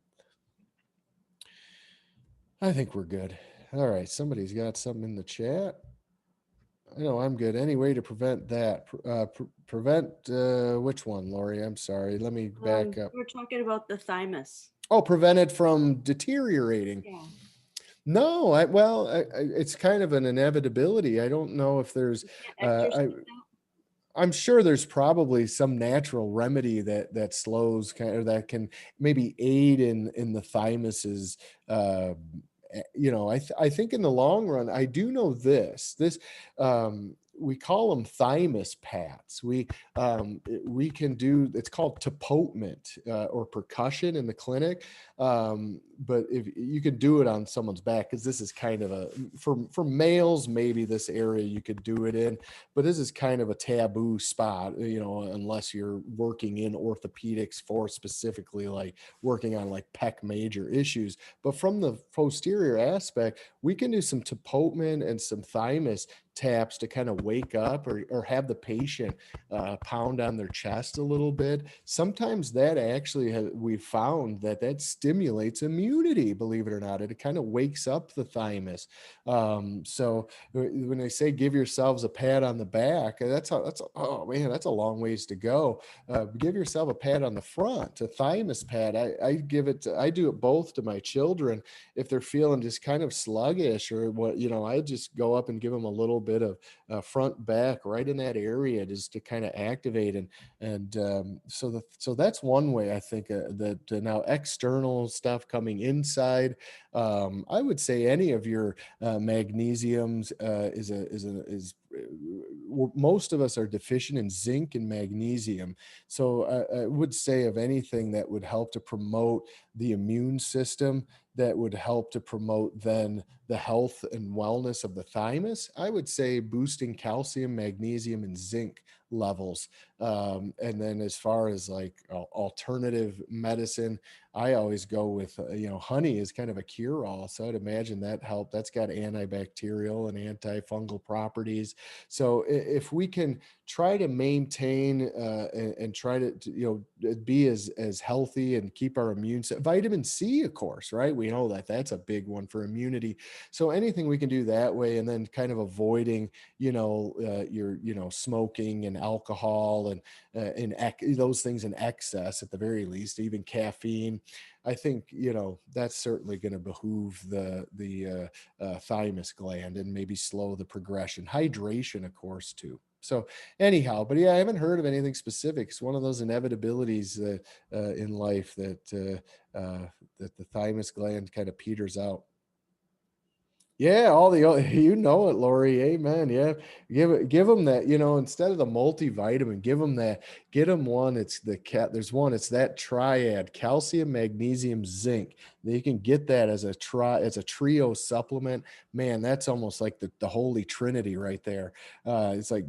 I think we're good. All right, somebody's got something in the chat. No, I'm good. Any way to prevent that? Prevent which one, Lori? I'm sorry. Let me back up. We're talking about the thymus. Oh, prevent it from deteriorating. Yeah. No, it's kind of an inevitability. I don't know if there's, You can't uh, exercise I, that? I'm sure there's probably some natural remedy that slows kind of that can maybe aid in the thymus's, uh, I think in the long run, I do know this, we call them thymus pats. We can do, it's called tapotement, or percussion in the clinic. But if you could do it on someone's back, because this is kind of a, for males, maybe this area you could do it in, but this is kind of a taboo spot, unless you're working in orthopedics for specifically like working on like pec major issues. But from the posterior aspect, we can do some tapotement and some thymus taps to kind of wake up, or have the patient pound on their chest a little bit. Sometimes that actually we found that stimulates immunity, believe it or not. It kind of wakes up the thymus. So when they say give yourselves a pat on the back, oh man, that's a long ways to go. Give yourself a pat on the front, a thymus pat. I do it both to my children if they're feeling just kind of sluggish, or what, I just go up and give them a little bit of front back right in that area, just to kind of activate. So that's one way I think, that now external stuff coming inside. I would say any of your magnesiums, most of us are deficient in zinc and magnesium. So I would say of anything that would help to promote the immune system, that would help to promote then the health and wellness of the thymus, I would say boosting calcium, magnesium, and zinc levels. And then as far as like alternative medicine, I always go with, honey is kind of a cure all. So I'd imagine that help. That's got antibacterial and antifungal properties. So if we can try to maintain, and try to be as healthy and keep our vitamin C, of course, right? We know that's a big one for immunity. So anything we can do that way, and then kind of avoiding, your, smoking and alcohol, and those things in excess at the very least, even caffeine. I think, that's certainly going to behoove the thymus gland, and maybe slow the progression. Hydration, of course, too. So anyhow, but yeah, I haven't heard of anything specific. It's one of those inevitabilities in life, that the thymus gland kind of peters out. Yeah, all the it, Lori. Amen. Yeah, give them that. Instead of the multivitamin, give them that. Get them one. It's the cat. There's one. It's that triad: calcium, magnesium, zinc. You can get that as a trio supplement. Man, that's almost like the holy trinity right there. It's like,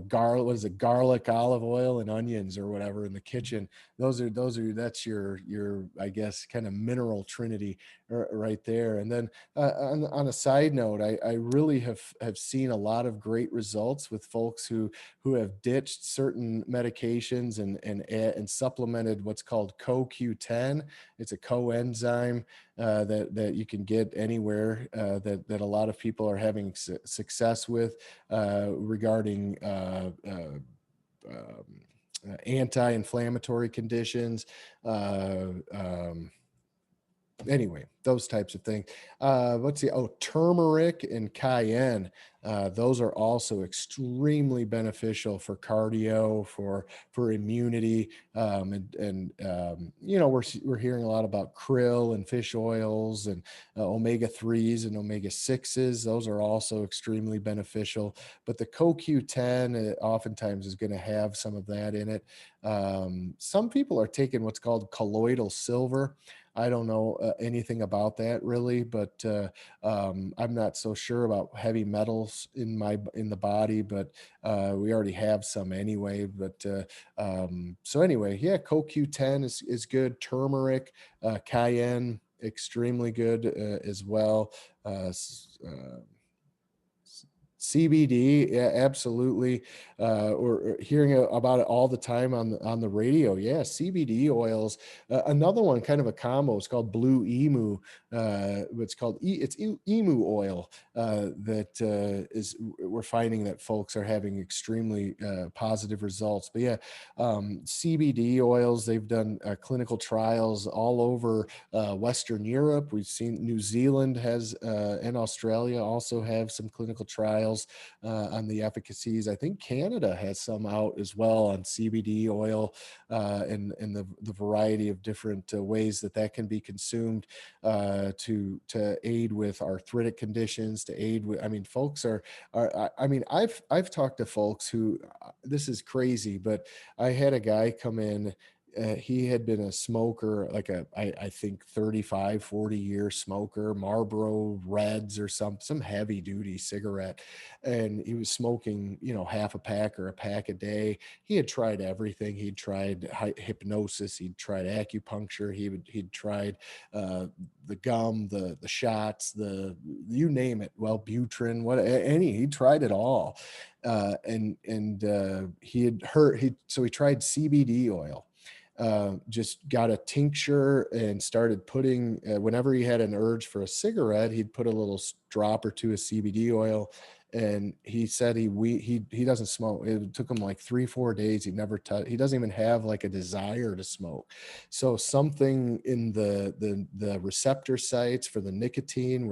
garlic. What is it? Garlic, olive oil, and onions, or whatever in the kitchen. That's your I guess kind of mineral trinity, right there. And then, on a side note, I really have seen a lot of great results with folks who have ditched certain medications, and supplemented what's called CoQ10. It's a coenzyme, that you can get anywhere, that a lot of people are having success with, regarding, anti-inflammatory conditions. Anyway, those types of things. Let's see. Oh, turmeric and cayenne. Those are also extremely beneficial for cardio, for immunity, we're hearing a lot about krill and fish oils, and omega 3s and omega 6s. Those are also extremely beneficial. But the CoQ10, oftentimes is going to have some of that in it. Some people are taking what's called colloidal silver. I don't know anything about that really, but I'm not so sure about heavy metals in the body, but we already have some anyway. But so anyway, yeah, CoQ10 is good. Turmeric, cayenne, extremely good, as well. Uh, s- uh, CBD, yeah, absolutely. Or hearing about it all the time on the radio. Yeah, CBD oils. Another one, kind of a combo. It's called Blue Emu. It's called emu oil. That is we're finding that folks are having extremely positive results. But yeah, CBD oils. They've done clinical trials all over Western Europe. We've seen New Zealand has and Australia also have some clinical trials on the efficacies. I think Canada has some out as well on CBD oil and the variety of different ways that that can be consumed to aid with arthritic conditions, to aid with. I mean, folks I mean, I've talked to folks who this is crazy, but I had a guy come in. He had been a smoker, like I think 35, 40-year smoker, Marlboro Reds or some heavy duty cigarette. And he was smoking, half a pack or a pack a day. He had tried everything. He'd tried hypnosis. He'd tried acupuncture. He'd tried the gum, the shots, you name it. Wellbutrin, he tried it all. He had heard, so he tried CBD oil. Just got a tincture and started putting, whenever he had an urge for a cigarette, he'd put a little drop or two of CBD oil. And he said he doesn't smoke. It took him like 3-4 days. He doesn't even have like a desire to smoke. So something in the receptor sites for the nicotine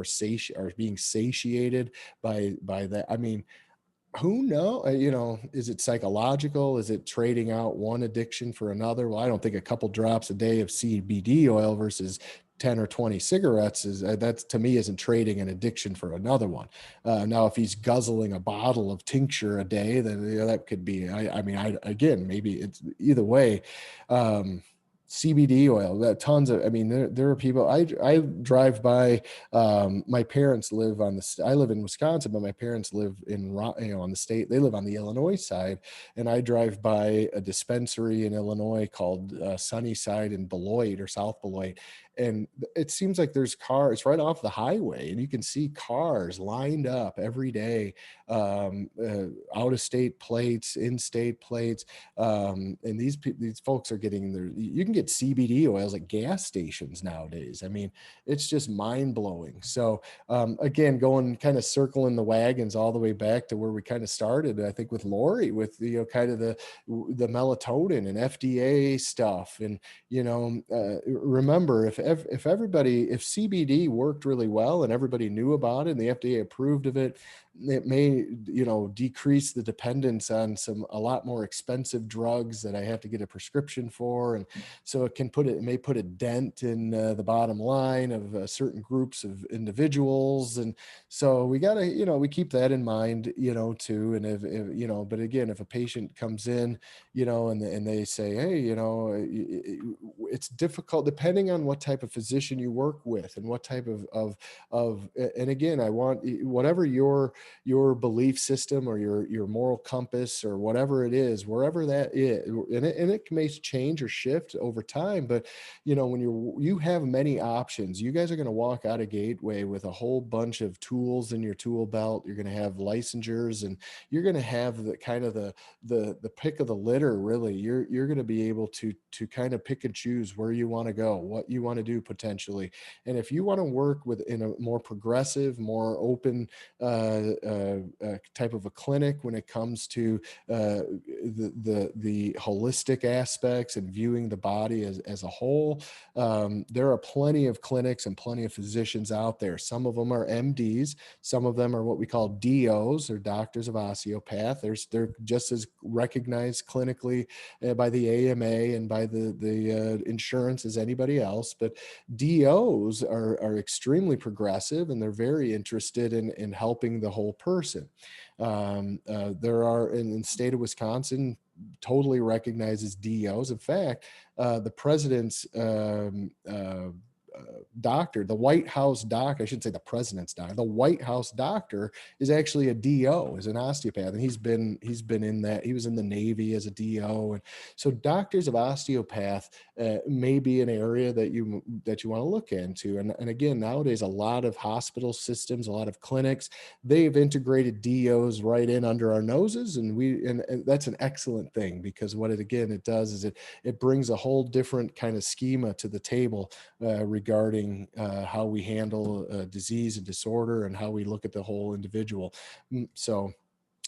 are being satiated by that. I mean, who know, is it psychological? Is it trading out one addiction for another? Well, I don't think a couple drops a day of CBD oil versus 10 or 20 cigarettes is that to me isn't trading an addiction for another one. Now if he's guzzling a bottle of tincture a day, then that could be, again, maybe it's either way. CBD oil, that tons of, I mean, there are people I drive by. My parents live I live in Wisconsin, but my parents live on the state. They live on the Illinois side, and I drive by a dispensary in Illinois called Sunnyside in Beloit or South Beloit. And it seems like there's cars, it's right off the highway, and you can see cars lined up every day, out of state plates, in state plates. And these folks are getting you can get CBD oils at gas stations nowadays. I mean, it's just mind blowing. So again, going kind of circling the wagons all the way back to where we kind of started, I think with Lori, with kind of the melatonin and FDA stuff. And remember, if CBD worked really well and everybody knew about it and the FDA approved of it, it may decrease the dependence on a lot more expensive drugs that I have to get a prescription for. And so it may put a dent in the bottom line of certain groups of individuals. And so we got to, we keep that in mind, too. And if but again, if a patient comes in, and they say, hey, it's difficult depending on what type of physician you work with and what type and again, I want whatever your belief system or your moral compass or whatever it is, wherever that is, and it may change or shift over time. But when you have many options, you guys are going to walk out of Gateway with a whole bunch of tools in your tool belt. You're going to have licensures, and you're going to have the kind of the pick of the litter. Really, you're going to be able to kind of pick and choose where you want to go, what you want to do potentially. And if you want to work in a more progressive, more open type of a clinic when it comes to the holistic aspects and viewing the body as a whole, there are plenty of clinics and plenty of physicians out there. Some of them are MDs, some of them are what we call DOs, or doctors of osteopath. They're just as recognized clinically by the AMA and by the insurance as anybody else. But DOs are extremely progressive, and they're very interested in helping the whole person. There are in the state of Wisconsin, totally recognizes DOs. In fact, the president's doctor, the White House doctor, I shouldn't say the president's doctor, the White House doctor is actually a DO, is an osteopath. And he's been in that, he was in the Navy as a DO. And so doctors of osteopath may be an area that you want to look into. And again, nowadays, a lot of hospital systems, a lot of clinics, they've integrated DOs right in under our noses. And that's an excellent thing, because what it does is it brings a whole different kind of schema to the table regarding how we handle disease and disorder and how we look at the whole individual. So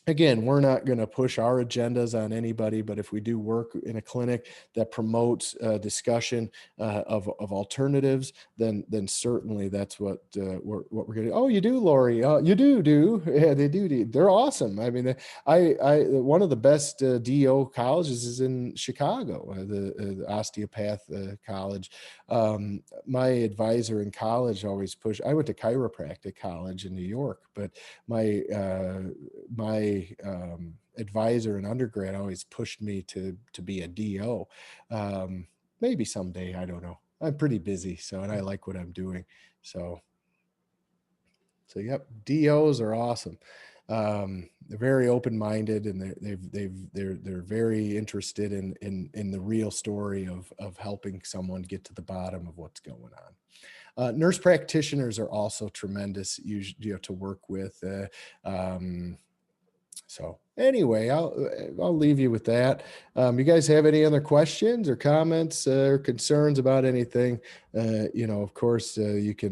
again, we're not going to push our agendas on anybody, but if we do work in a clinic that promotes discussion of alternatives, then certainly that's what we're going to do. Oh, you do, Lori? You do? Yeah, they do. They're awesome. I mean, I one of the best DO colleges is in Chicago, the osteopath college. My advisor in college always pushed. I went to chiropractic college in New York, but my advisor in undergrad always pushed me to be a DO. Maybe someday, I don't know. I'm pretty busy, and I like what I'm doing. So yep, DOs are awesome. They're very open-minded, and they're very interested in the real story of helping someone get to the bottom of what's going on. Nurse practitioners are also tremendous, usually, to work with. So anyway, I'll leave you with that. You guys have any other questions or comments or concerns about anything? Of course, you can